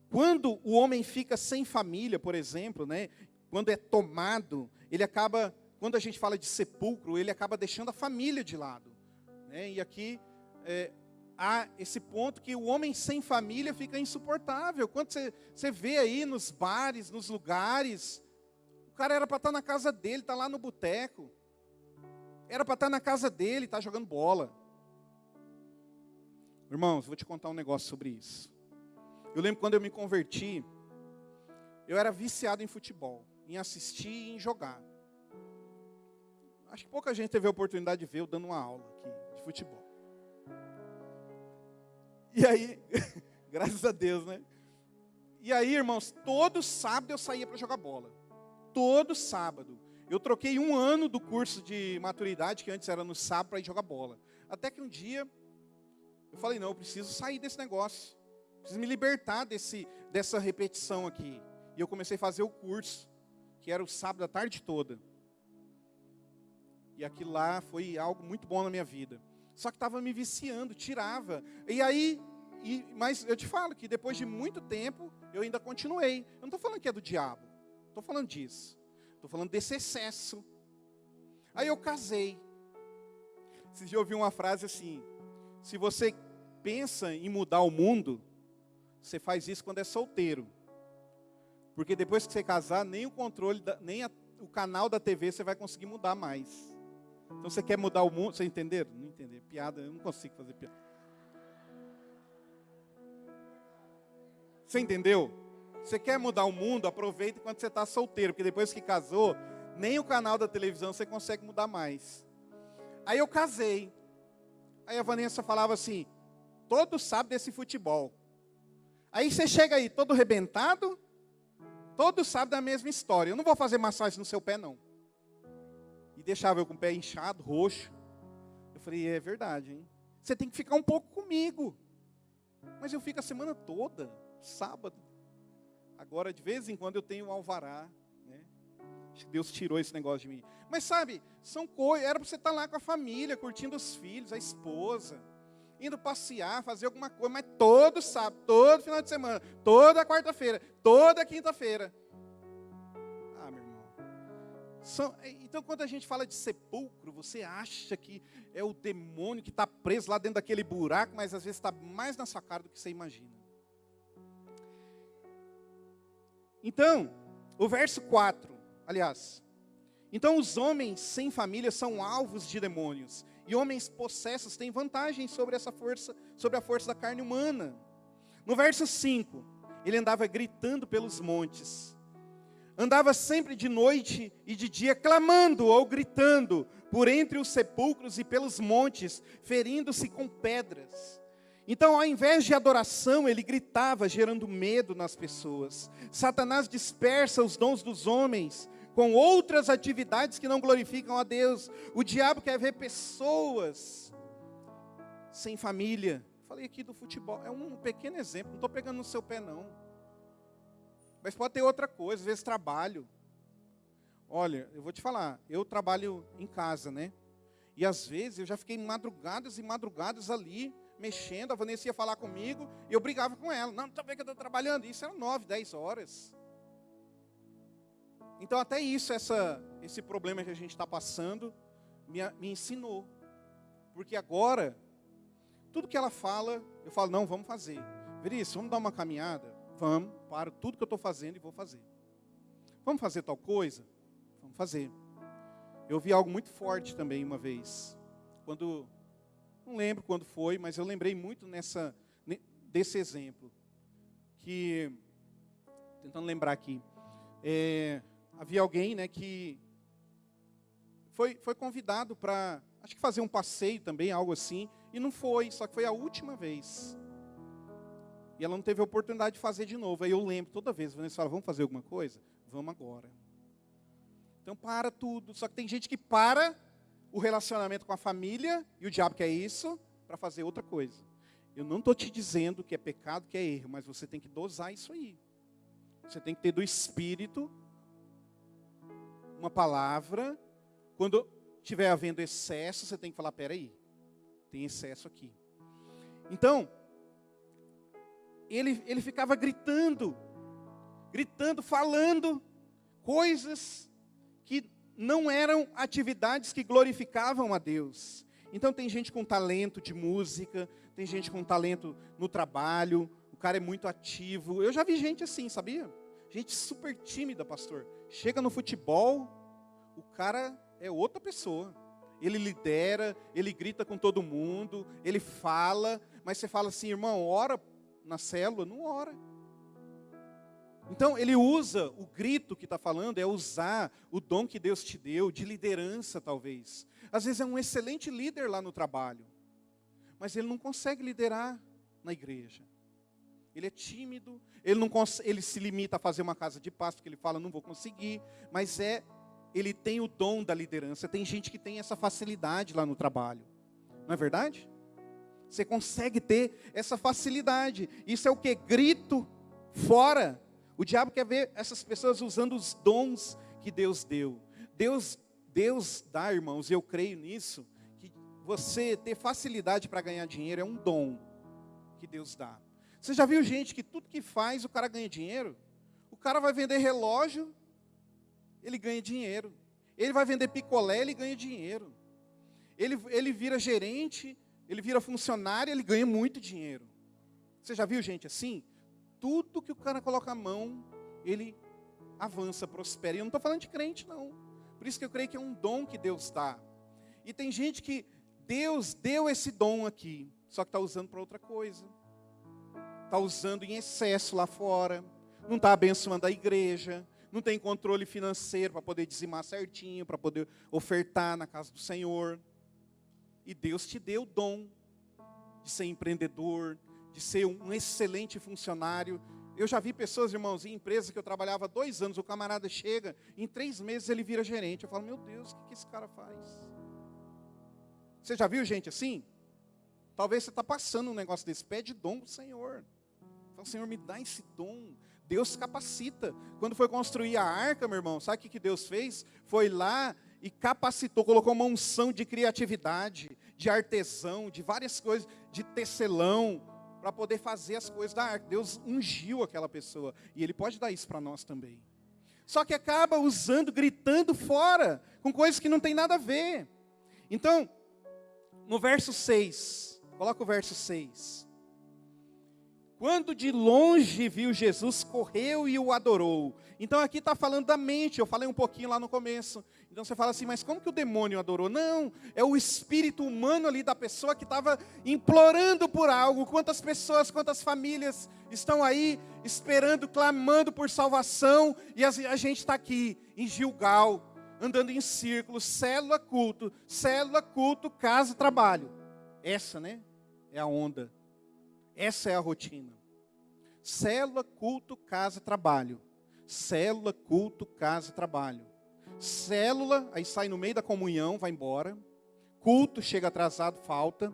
Quando o homem fica sem família, por exemplo, né? Quando é tomado, ele acaba, quando a gente fala de sepulcro, ele acaba deixando a família de lado. Né? E aqui há esse ponto que o homem sem família fica insuportável. Quando você vê aí nos bares, nos lugares, o cara era para estar na casa dele, está lá no boteco. Era para estar na casa dele, está jogando bola. Irmãos, vou te contar um negócio sobre isso. Eu lembro quando eu me converti, eu era viciado em futebol, em assistir e em jogar. Acho que pouca gente teve a oportunidade de ver eu dando uma aula aqui de futebol. E aí, graças a Deus, né? E aí, irmãos, todo sábado eu saía para jogar bola. Todo sábado. Eu troquei 1 ano do curso de maturidade, que antes era no sábado, para ir jogar bola. Até que um dia, eu falei, não, eu preciso sair desse negócio. Preciso me libertar dessa repetição aqui. E eu comecei a fazer o curso, que era o sábado a tarde toda. E aquilo lá foi algo muito bom na minha vida. Só que estava me viciando, tirava. Mas eu te falo que depois de muito tempo, eu ainda continuei. Eu não estou falando que é do diabo. Estou falando disso. Estou falando desse excesso. Aí eu casei. Esses dias eu ouvi uma frase assim: se você pensa em mudar o mundo, você faz isso quando é solteiro. Porque depois que você casar, nem o controle, o canal da TV você vai conseguir mudar mais. Então você quer mudar o mundo, vocês entenderam? Não entenderam. Piada, eu não consigo fazer piada. Você entendeu? Você quer mudar o mundo, aproveita enquanto você está solteiro. Porque depois que casou, Nem o canal da televisão você consegue mudar mais. Aí eu casei. Aí a Vanessa falava assim, todos sabem desse futebol. Aí você chega aí todo arrebentado, todos sabem da mesma história. Eu não vou fazer massagem no seu pé, não. E deixava eu com o pé inchado, roxo. Eu falei, é verdade, hein? Você tem que ficar um pouco comigo. Mas eu fico a semana toda, sábado. Agora, de vez em quando, eu tenho um alvará. Né? Acho que Deus tirou esse negócio de mim. Mas sabe, são coisas, era para você estar lá com a família, curtindo os filhos, a esposa, indo passear, fazer alguma coisa, mas todo sábado, todo final de semana, toda quarta-feira, toda quinta-feira. Ah, meu irmão. Então, quando a gente fala de sepulcro, você acha que é o demônio que está preso lá dentro daquele buraco, mas às vezes está mais na sua cara do que você imagina. Então, o verso 4, aliás. Então, os homens sem família são alvos de demônios. E homens possessos têm vantagem sobre essa força, sobre a força da carne humana. No verso 5, ele andava gritando pelos montes. Andava sempre de noite e de dia, clamando ou gritando por entre os sepulcros e pelos montes, ferindo-se com pedras. Então, ao invés de adoração, ele gritava, gerando medo nas pessoas. Satanás dispersa os dons dos homens com outras atividades que não glorificam a Deus. O diabo quer ver pessoas sem família. Falei aqui do futebol, é um pequeno exemplo, não estou pegando no seu pé não. Mas pode ter outra coisa, às vezes trabalho. Olha, eu vou te falar, eu trabalho em casa, né? E às vezes eu já fiquei madrugadas e madrugadas ali, mexendo, a Vanessa ia falar comigo, e eu brigava com ela. Não tá vendo que eu estou trabalhando? Isso era 9, 10 horas. Então até isso, esse problema que a gente está passando, me ensinou. Porque agora, tudo que ela fala, eu falo, não, vamos fazer. Veríssimo, vamos dar uma caminhada? Vamos, paro tudo que eu estou fazendo e vou fazer. Vamos fazer tal coisa? Vamos fazer. Eu vi algo muito forte também uma vez. Não lembro quando foi, mas eu lembrei muito desse exemplo. Tentando lembrar aqui. Havia alguém, né, que foi convidado para, acho que fazer um passeio também, algo assim, e não foi, só que foi a última vez. E ela não teve a oportunidade de fazer de novo. Aí eu lembro, toda vez, a Vanessa fala, vamos fazer alguma coisa? Vamos agora. Então para tudo, só que tem gente que para o relacionamento com a família, e o diabo quer isso, para fazer outra coisa. Eu não estou te dizendo que é pecado, que é erro, mas você tem que dosar isso aí. Você tem que ter do Espírito uma palavra. Quando estiver havendo excesso, você tem que falar, peraí, tem excesso aqui. Então, ele ficava gritando, falando coisas que não eram atividades que glorificavam a Deus. Então tem gente com talento de música, tem gente com talento no trabalho, o cara é muito ativo. Eu já vi gente assim, sabia? Gente super tímida, pastor. Chega no futebol, o cara é outra pessoa. Ele lidera, ele grita com todo mundo, ele fala, mas você fala assim, irmão, ora na célula, não ora. Então ele usa o grito que está falando, é usar o dom que Deus te deu, de liderança talvez. Às vezes é um excelente líder lá no trabalho, mas ele não consegue liderar na igreja. Ele é tímido, ele se limita a fazer uma casa de paz, porque ele fala, não vou conseguir, mas ele tem o dom da liderança. Tem gente que tem essa facilidade lá no trabalho, não é verdade? Você consegue ter essa facilidade. Isso é o que? Grito fora. O diabo quer ver essas pessoas usando os dons que Deus deu. Deus dá, irmãos, e eu creio nisso, que você ter facilidade para ganhar dinheiro é um dom que Deus dá. Você já viu gente que tudo que faz, o cara ganha dinheiro? O cara vai vender relógio, ele ganha dinheiro. Ele vai vender picolé, ele ganha dinheiro. Ele vira gerente, ele vira funcionário, ele ganha muito dinheiro. Você já viu gente assim? Tudo que o cara coloca a mão, ele avança, prospera. E eu não estou falando de crente, não. Por isso que eu creio que é um dom que Deus dá. E tem gente que Deus deu esse dom aqui, só que está usando para outra coisa. Está usando em excesso lá fora. Não está abençoando a igreja. não tem controle financeiro para poder dizimar certinho, para poder ofertar na casa do Senhor. E Deus te deu o dom de ser empreendedor, de ser um excelente funcionário. Eu já vi pessoas, irmãos, em empresas que eu trabalhava 2 anos, o camarada chega, em 3 meses ele vira gerente. Eu falo, meu Deus, o que esse cara faz? Você já viu gente assim? Talvez você está passando um negócio desse, pede dom para o Senhor. Fala, Senhor, me dá esse dom. Deus capacita. Quando foi construir a arca, meu irmão, sabe o que Deus fez? Foi lá e capacitou, colocou uma unção de criatividade, de artesão, de várias coisas, de tecelão, para poder fazer as coisas da arca. Deus ungiu aquela pessoa. E Ele pode dar isso para nós também. Só que acaba usando, gritando fora, com coisas que não tem nada a ver. Então, no verso 6, coloca o verso 6. Quando de longe viu Jesus, correu e o adorou. Então aqui está falando da mente, eu falei um pouquinho lá no começo. Então você fala assim, mas como que o demônio adorou? Não, é o espírito humano ali da pessoa que estava implorando por algo. Quantas pessoas, quantas famílias estão aí esperando, clamando por salvação. E a gente está aqui em Gilgal, andando em círculos, célula, culto, casa, trabalho. Essa, né, é a onda. Essa é a rotina. Célula, culto, casa, trabalho. Célula, culto, casa, trabalho. Célula, aí sai no meio da comunhão, vai embora. Culto, chega atrasado, falta.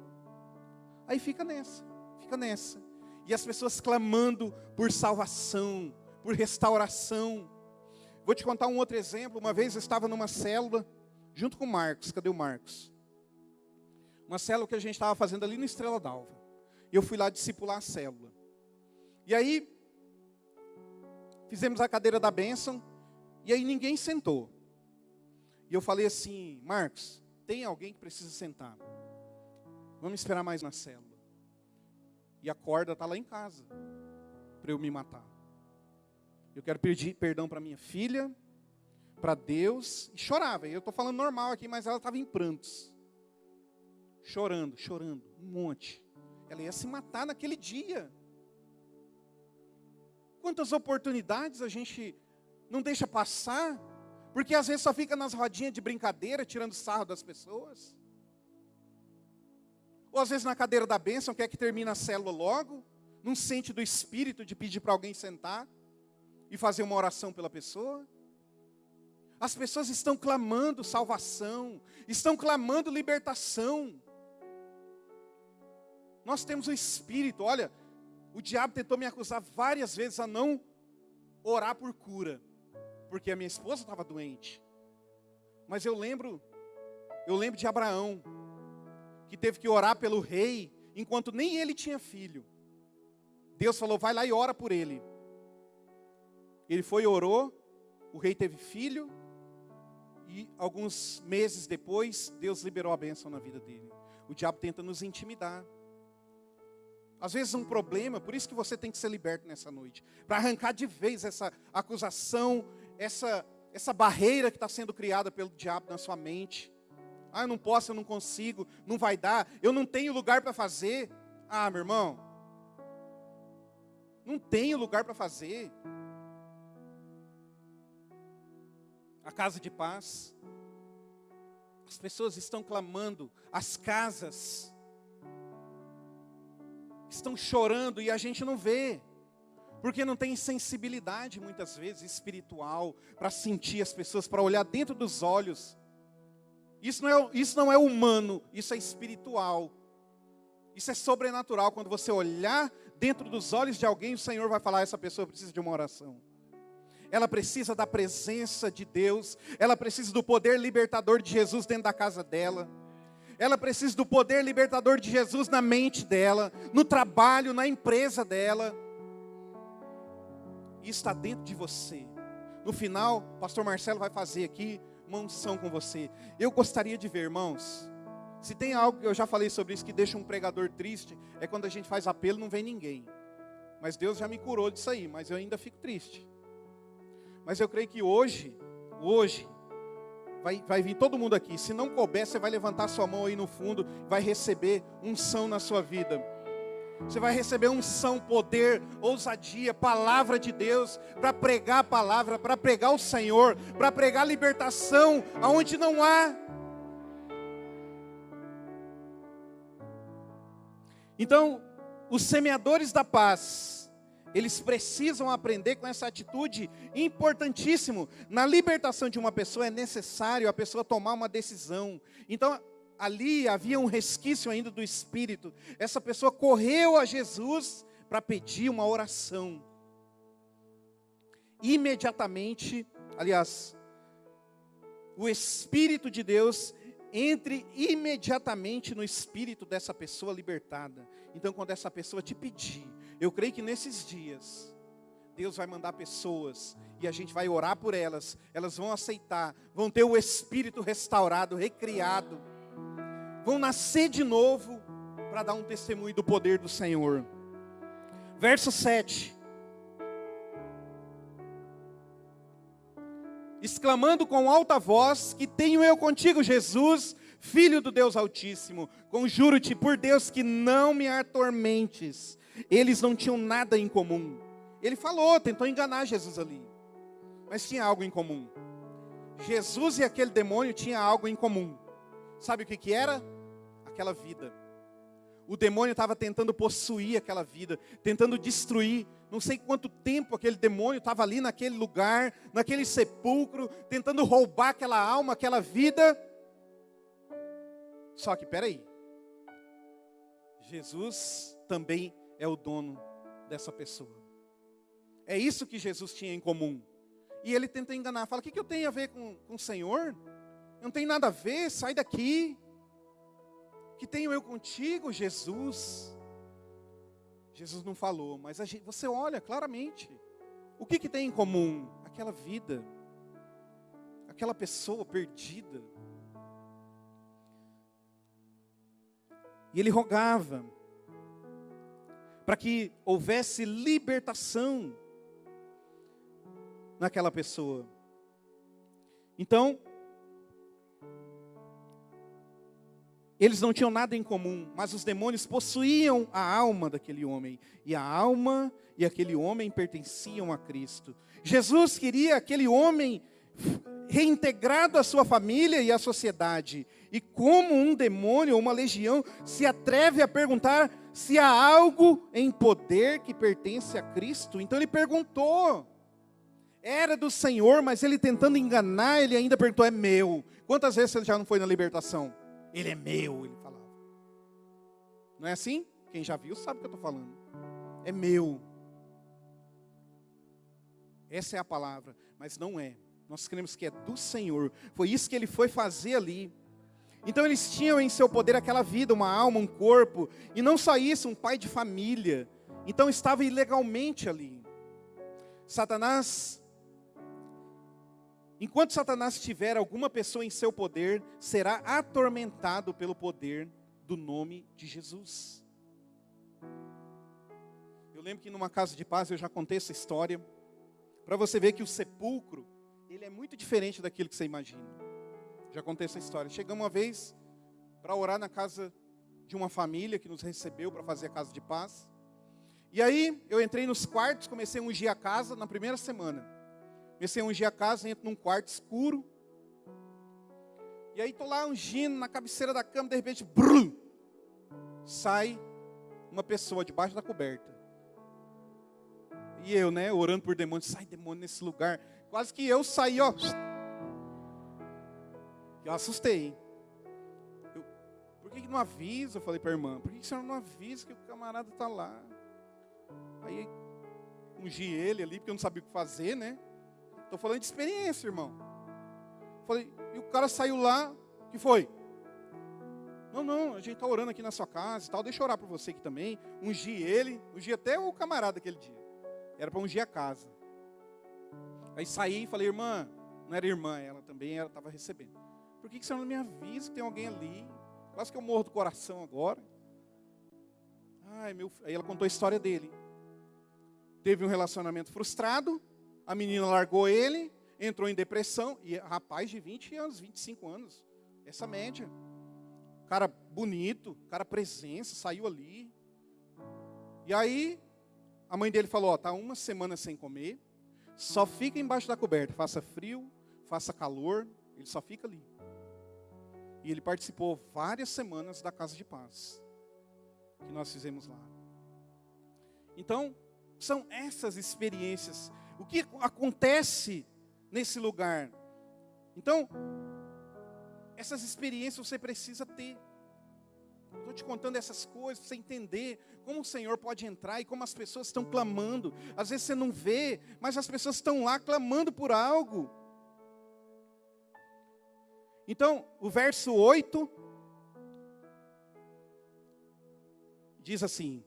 Aí fica nessa. E as pessoas clamando por salvação, por restauração. Vou te contar um outro exemplo. Uma vez eu estava numa célula, junto com o Marcos. Cadê o Marcos? Uma célula que a gente estava fazendo ali no Estrela d'Alva. E eu fui lá discipular a célula. E aí, fizemos a cadeira da bênção, e aí ninguém sentou. E eu falei assim, Marcos, tem alguém que precisa sentar. Vamos esperar mais na célula. E a corda está lá em casa, para eu me matar. Eu quero pedir perdão para minha filha, para Deus, e chorava. Eu estou falando normal aqui, mas ela estava em prantos. Chorando, um monte. Ela ia se matar naquele dia. Quantas oportunidades a gente não deixa passar, porque às vezes só fica nas rodinhas de brincadeira, tirando sarro das pessoas. Ou às vezes na cadeira da bênção, quer que termine a célula logo, não sente do espírito de pedir para alguém sentar e fazer uma oração pela pessoa. As pessoas estão clamando salvação, estão clamando libertação. Nós temos o Espírito, olha, o diabo tentou me acusar várias vezes a não orar por cura, porque a minha esposa estava doente. Mas eu lembro de Abraão, que teve que orar pelo rei, enquanto nem ele tinha filho. Deus falou, vai lá e ora por ele. Ele foi e orou, o rei teve filho, e alguns meses depois, Deus liberou a bênção na vida dele. O diabo tenta nos intimidar. Às vezes um problema, por isso que você tem que ser liberto nessa noite. Para arrancar de vez essa acusação, essa barreira que está sendo criada pelo diabo na sua mente. Ah, eu não posso, eu não consigo, não vai dar, eu não tenho lugar para fazer. Ah, meu irmão, não tenho lugar para fazer. A casa de paz. As pessoas estão clamando, as casas estão chorando e a gente não vê, porque não tem sensibilidade muitas vezes espiritual para sentir as pessoas, para olhar dentro dos olhos. Isso não é humano, isso é espiritual. Isso é sobrenatural. Quando você olhar dentro dos olhos de alguém, o Senhor vai falar, essa pessoa precisa de uma oração. Ela precisa da presença de Deus, ela precisa do poder libertador de Jesus dentro da casa dela. Ela precisa do poder libertador de Jesus na mente dela, no trabalho, na empresa dela. Isso está dentro de você. No final, o pastor Marcelo vai fazer aqui uma unção com você. Eu gostaria de ver, irmãos, se tem algo, eu já falei sobre isso, que deixa um pregador triste, é quando a gente faz apelo e não vem ninguém. Mas Deus já me curou disso aí, mas eu ainda fico triste. Mas eu creio que hoje, vai vir todo mundo aqui. Se não couber, você vai levantar sua mão aí no fundo, vai receber unção na sua vida. Você vai receber unção, poder, ousadia, palavra de Deus, para pregar a palavra, para pregar o Senhor, para pregar libertação, aonde não há. Então, os semeadores da paz, eles precisam aprender com essa atitude importantíssimo. Na libertação de uma pessoa é necessário a pessoa tomar uma decisão. Então, ali havia um resquício ainda do Espírito. Essa pessoa correu a Jesus para pedir uma oração. Imediatamente, aliás, o Espírito de Deus entre imediatamente no espírito dessa pessoa libertada. Então, quando essa pessoa te pedir, eu creio que nesses dias, Deus vai mandar pessoas, e a gente vai orar por elas, elas vão aceitar, vão ter o espírito restaurado, recriado, vão nascer de novo, para dar um testemunho do poder do Senhor. Verso 7. Exclamando com alta voz, que tenho eu contigo, Jesus, Filho do Deus Altíssimo, conjuro-te por Deus que não me atormentes. Eles não tinham nada em comum. Ele falou, tentou enganar Jesus ali, mas tinha algo em comum. Jesus e aquele demônio tinham algo em comum. Sabe o que era? Aquela vida. O demônio estava tentando possuir aquela vida, tentando destruir. Não sei quanto tempo aquele demônio estava ali naquele lugar, naquele sepulcro, tentando roubar aquela alma, aquela vida. Só que, peraí, Jesus também é o dono dessa pessoa. É isso que Jesus tinha em comum. E ele tenta enganar, fala, o que eu tenho a ver com o Senhor? Eu não tenho nada a ver, sai daqui. Que tenho eu contigo, Jesus? Jesus não falou, mas você olha claramente. O que tem em comum? Aquela vida, aquela pessoa perdida. E ele rogava para que houvesse libertação naquela pessoa. Então, eles não tinham nada em comum, mas os demônios possuíam a alma daquele homem. E a alma e aquele homem pertenciam a Cristo. Jesus queria aquele homem reintegrado à sua família e à sociedade. E como um demônio ou uma legião se atreve a perguntar se há algo em poder que pertence a Cristo? Então ele perguntou. Era do Senhor, mas ele tentando enganar, ele ainda perguntou, é meu. Quantas vezes ele já não foi na libertação? Ele é meu, ele falava. Não é assim? Quem já viu sabe o que eu estou falando. É meu. Essa é a palavra, mas não é. Nós cremos que é do Senhor. Foi isso que ele foi fazer ali. Então eles tinham em seu poder aquela vida, uma alma, um corpo. E não só isso, um pai de família. Então estava ilegalmente ali. Enquanto Satanás tiver alguma pessoa em seu poder, será atormentado pelo poder do nome de Jesus. Eu lembro que numa casa de paz, eu já contei essa história, para você ver que o sepulcro, ele é muito diferente daquilo que você imagina. Já contei essa história. Chegamos uma vez para orar na casa de uma família que nos recebeu para fazer a casa de paz. E aí, eu entrei nos quartos, comecei a ungir a casa na primeira semana. Comecei a ungir a casa, entro num quarto escuro. E aí estou lá ungindo na cabeceira da cama, de repente, brum, sai uma pessoa debaixo da coberta. E eu, orando por demônio, sai demônio nesse lugar. Quase que eu saí, ó. Eu assustei, hein? Por que não avisa? Eu falei para a irmã, por que a senhora não avisa que o camarada está lá? Aí ungi ele ali, porque eu não sabia o que fazer, Estou falando de experiência, irmão. Falei, e o cara saiu lá, o que foi? Não, a gente está orando aqui na sua casa e tal, deixa eu orar por você aqui também. Ungi ele, ungi até o camarada aquele dia. Era para ungir a casa. Aí saí e falei, irmã, não era irmã, ela também estava recebendo. Por que você não me avisa que tem alguém ali? Quase que eu morro do coração agora. Aí ela contou a história dele. Teve um relacionamento frustrado. A menina largou ele, entrou em depressão, e rapaz de 20 anos, 25 anos, essa média. Cara bonito, cara presença, saiu ali. E aí, a mãe dele falou, está uma semana sem comer, só fica embaixo da coberta, faça frio, faça calor, ele só fica ali. E ele participou várias semanas da Casa de Paz, que nós fizemos lá. Então, são essas experiências. O que acontece nesse lugar? Então, essas experiências você precisa ter. Estou te contando essas coisas para você entender como o Senhor pode entrar e como as pessoas estão clamando. Às vezes você não vê, mas as pessoas estão lá clamando por algo. Então, o verso 8 diz assim: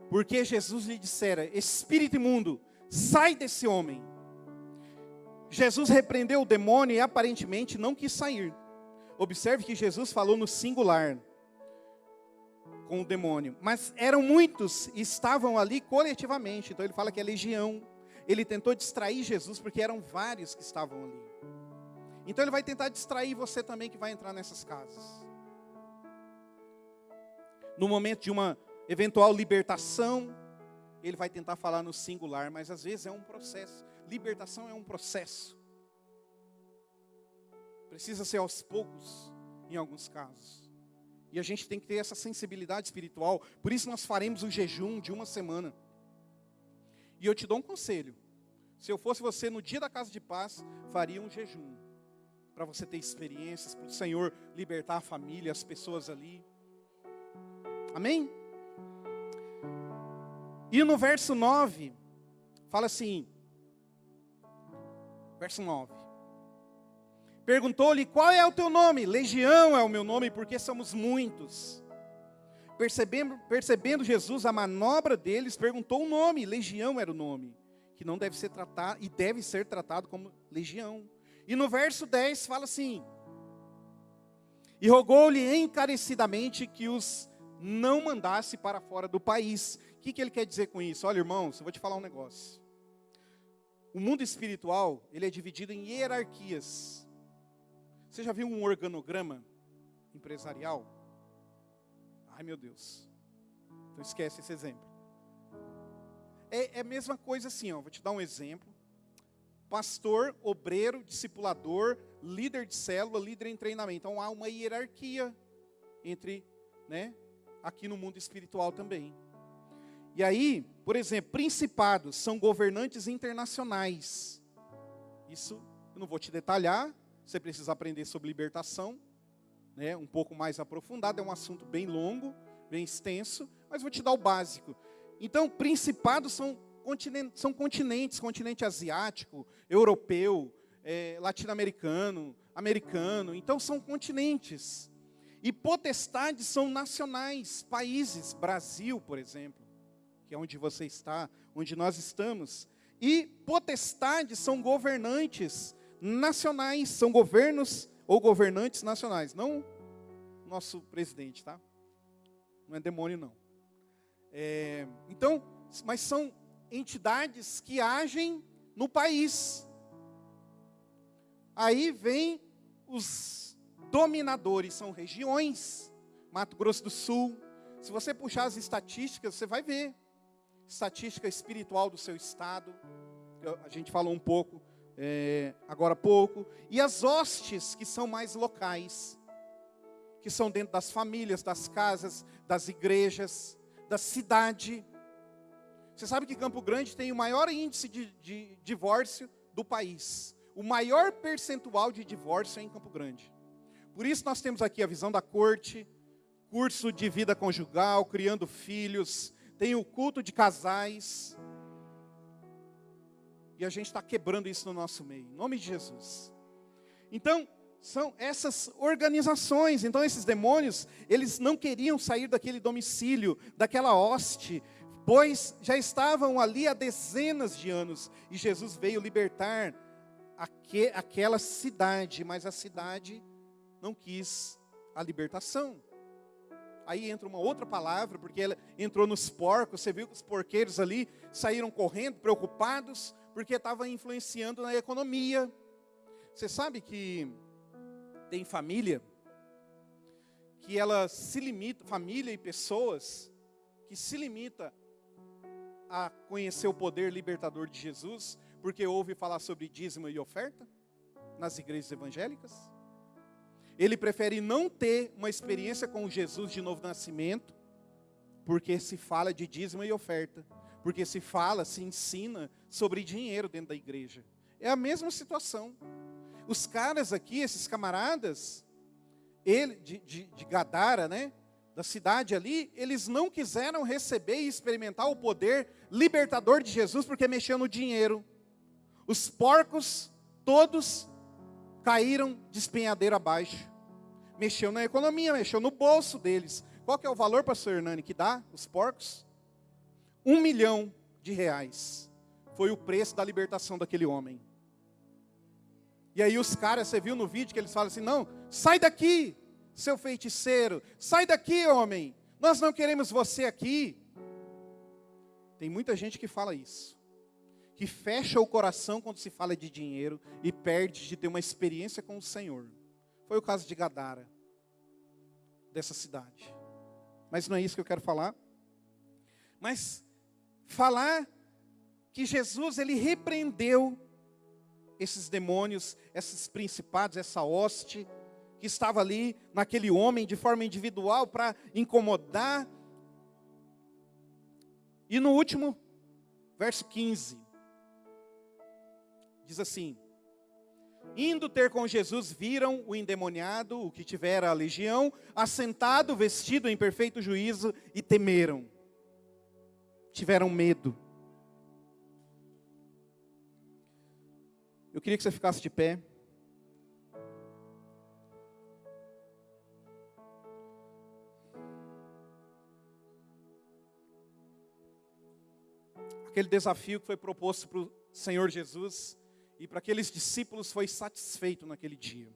porque Jesus lhe dissera, espírito imundo, sai desse homem. Jesus repreendeu o demônio e aparentemente não quis sair. Observe que Jesus falou no singular com o demônio, mas eram muitos e estavam ali coletivamente. Então ele fala que é legião. Ele tentou distrair Jesus porque eram vários que estavam ali. Então ele vai tentar distrair você também que vai entrar nessas casas. No momento de uma eventual libertação, ele vai tentar falar no singular, mas às vezes é um processo. Libertação é um processo. Precisa ser aos poucos, em alguns casos. E a gente tem que ter essa sensibilidade espiritual. Por isso nós faremos um jejum de uma semana. E eu te dou um conselho. Se eu fosse você, no dia da Casa de Paz, faria um jejum. Para você ter experiências, para o Senhor libertar a família, as pessoas ali. Amém? E no verso 9, fala assim, verso 9. Perguntou-lhe, qual é o teu nome? Legião é o meu nome, porque somos muitos. Percebendo Jesus a manobra deles, perguntou o nome. Legião era o nome, que não deve ser tratado, e deve ser tratado como legião. E no verso 10 fala assim, e rogou-lhe encarecidamente que os não mandasse para fora do país. O que ele quer dizer com isso? Olha, irmãos, eu vou te falar um negócio. O mundo espiritual, ele é dividido em hierarquias. Você já viu um organograma empresarial? Ai, meu Deus. Então esquece esse exemplo. É a mesma coisa assim, ó. Vou te dar um exemplo. Pastor, obreiro, discipulador, líder de célula, líder em treinamento. Então há uma hierarquia entre, aqui no mundo espiritual também. E aí, por exemplo, principados são governantes internacionais. Isso eu não vou te detalhar, você precisa aprender sobre libertação, um pouco mais aprofundado, é um assunto bem longo, bem extenso, mas vou te dar o básico. Então, principados são continentes, continente asiático, europeu, latino-americano, americano, então são continentes. E potestades são nacionais, países, Brasil, por exemplo, que é onde você está, onde nós estamos. E potestades são governantes nacionais, são governos ou governantes nacionais, não nosso presidente, tá? Não é demônio, não. Então, mas são entidades que agem no país. Aí vem os dominadores, são regiões, Mato Grosso do Sul. Se você puxar as estatísticas, você vai ver. Estatística espiritual do seu estado, a gente falou um pouco, agora há pouco. E as hostes, que são mais locais, que são dentro das famílias, das casas, das igrejas, da cidade. Você sabe que Campo Grande tem o maior índice de divórcio do país. O maior percentual de divórcio é em Campo Grande. Por isso nós temos aqui a visão da corte, curso de vida conjugal, criando filhos, tem o culto de casais. E a gente está quebrando isso no nosso meio, em nome de Jesus. Então, são essas organizações. Então, esses demônios, eles não queriam sair daquele domicílio, daquela hoste, pois já estavam ali há dezenas de anos. E Jesus veio libertar aquela cidade, mas a cidade não quis a libertação. Aí entra uma outra palavra, porque ela entrou nos porcos. Você viu que os porqueiros ali saíram correndo, preocupados, porque estava influenciando na economia. Você sabe que tem família que ela se limita, família e pessoas que se limita a conhecer o poder libertador de Jesus, porque ouve falar sobre dízimo e oferta nas igrejas evangélicas? Ele prefere não ter uma experiência com Jesus de novo nascimento, porque se fala de dízimo e oferta, porque se ensina sobre dinheiro dentro da igreja. É a mesma situação. Os caras aqui, esses camaradas, de Gadara, né, da cidade ali, eles não quiseram receber e experimentar o poder libertador de Jesus, porque mexeu no dinheiro. Os porcos todos caíram de espinhadeiro abaixo. Mexeu na economia, mexeu no bolso deles. Qual que é o valor, pastor Hernani, que dá os porcos? R$1 milhão. Foi o preço da libertação daquele homem. E aí os caras, você viu no vídeo que eles falam assim, não, sai daqui, seu feiticeiro, sai daqui, homem, nós não queremos você aqui. Tem muita gente que fala isso, que fecha o coração quando se fala de dinheiro e perde de ter uma experiência com o Senhor. Foi o caso de Gadara, dessa cidade. Mas não é isso que eu quero falar. Mas falar que Jesus, ele repreendeu esses demônios, esses principados, essa hoste que estava ali naquele homem de forma individual para incomodar. E no último, verso 15, diz assim: indo ter com Jesus, viram o endemoniado, o que tivera a legião, assentado, vestido em perfeito juízo, e temeram. Tiveram medo. Eu queria que você ficasse de pé. Aquele desafio que foi proposto para o Senhor Jesus e para aqueles discípulos foi satisfeito naquele dia.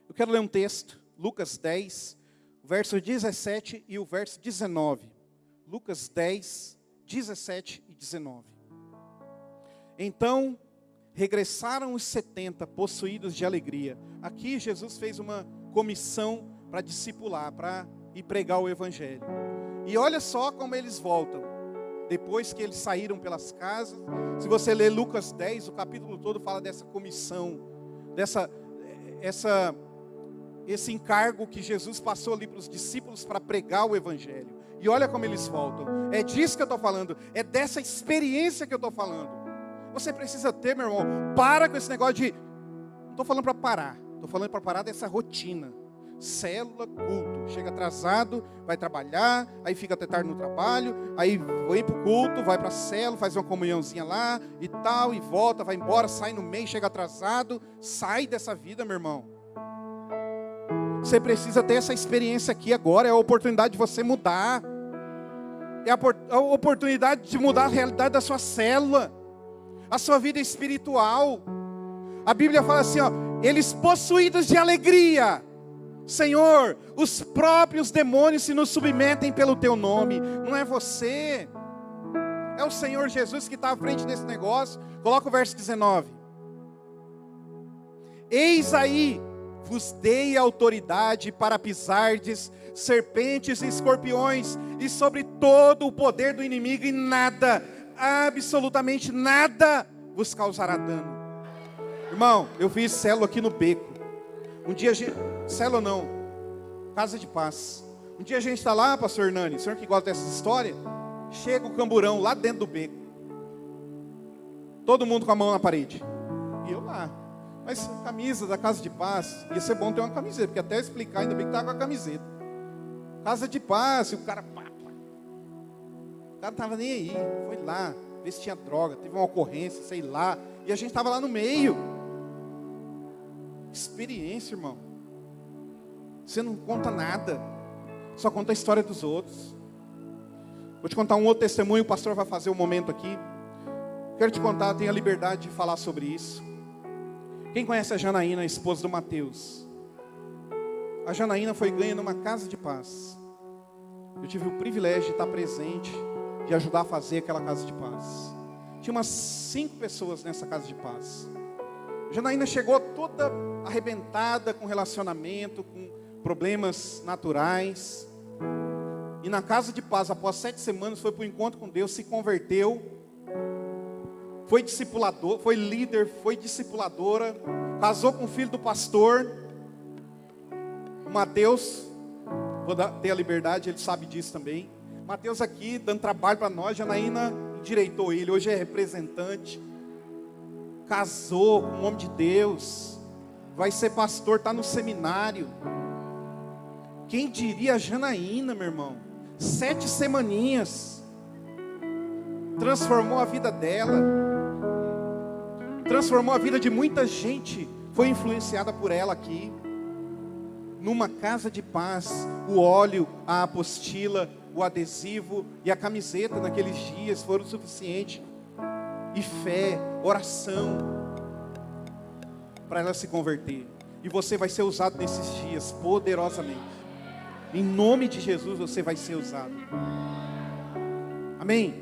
Eu quero ler um texto, Lucas 10, verso 17 e o verso 19. Lucas 10, 17 e 19. Então, regressaram os 70, possuídos de alegria. Aqui Jesus fez uma comissão para discipular, para ir pregar o evangelho. E olha só como eles voltam. Depois que eles saíram pelas casas, se você ler Lucas 10, o capítulo todo fala dessa comissão, esse encargo que Jesus passou ali para os discípulos para pregar o evangelho. E olha como eles voltam. É disso que eu estou falando, é dessa experiência que eu estou falando. Você precisa ter, meu irmão, para com esse negócio de... Não estou falando para parar, estou falando para parar dessa rotina. Célula, culto, chega atrasado, vai trabalhar, aí fica até tarde no trabalho, aí vem para o culto, vai para a célula, faz uma comunhãozinha lá e tal, e volta, vai embora, sai no meio, chega atrasado. Sai dessa vida, meu irmão. Você precisa ter essa experiência aqui agora, é a oportunidade de você mudar. É a oportunidade de mudar a realidade da sua célula, a sua vida espiritual. A Bíblia fala assim, ó, eles possuídos de alegria. Senhor, os próprios demônios se nos submetem pelo teu nome. Não é você, é o Senhor Jesus que está à frente desse negócio. Coloca o verso 19. Eis aí, vos dei autoridade para pisardes serpentes e escorpiões, e sobre todo o poder do inimigo, e nada, absolutamente nada, vos causará dano. Irmão, eu fiz célula aqui no beco. Um dia a gente... Célula não, Casa de Paz. Um dia a gente está lá, pastor Hernani, o senhor que gosta dessas histórias, chega o camburão lá dentro do beco. Todo mundo com a mão na parede. E eu lá. Mas camisa da Casa de Paz, ia ser bom ter uma camiseta, porque até explicar, ainda bem que estava com a camiseta. Casa de Paz, e o cara... O cara não estava nem aí, foi lá, ver se tinha droga, teve uma ocorrência, sei lá. E a gente estava lá no meio. Experiência, irmão. Você não conta nada, só conta a história dos outros. Vou te contar um outro testemunho, o pastor vai fazer um momento aqui. Quero te contar, tenho a liberdade de falar sobre isso. Quem conhece a Janaína, a esposa do Mateus? A Janaína foi ganha numa Casa de Paz. Eu tive o privilégio de estar presente, de ajudar a fazer aquela Casa de Paz. Tinha umas 5 pessoas nessa Casa de Paz. A Janaína chegou toda arrebentada com relacionamento, com problemas naturais. E na casa de paz, após 7 semanas, foi para o encontro com Deus, se converteu, foi discipulador, foi líder, foi discipuladora, casou com o filho do pastor. O Mateus, vou ter a liberdade, ele sabe disso também. Mateus aqui, dando trabalho para nós, Janaína endireitou ele, hoje é representante. Casou com um homem de Deus, vai ser pastor, está no seminário. Quem diria a Janaína, meu irmão? 7 semaninhas, transformou a vida dela, transformou a vida de muita gente, foi influenciada por ela aqui. Numa casa de paz, o óleo, a apostila, o adesivo e a camiseta naqueles dias foram o suficiente. E fé, oração, para ela se converter. E você vai ser usado nesses dias, poderosamente. Em nome de Jesus você vai ser usado. Amém?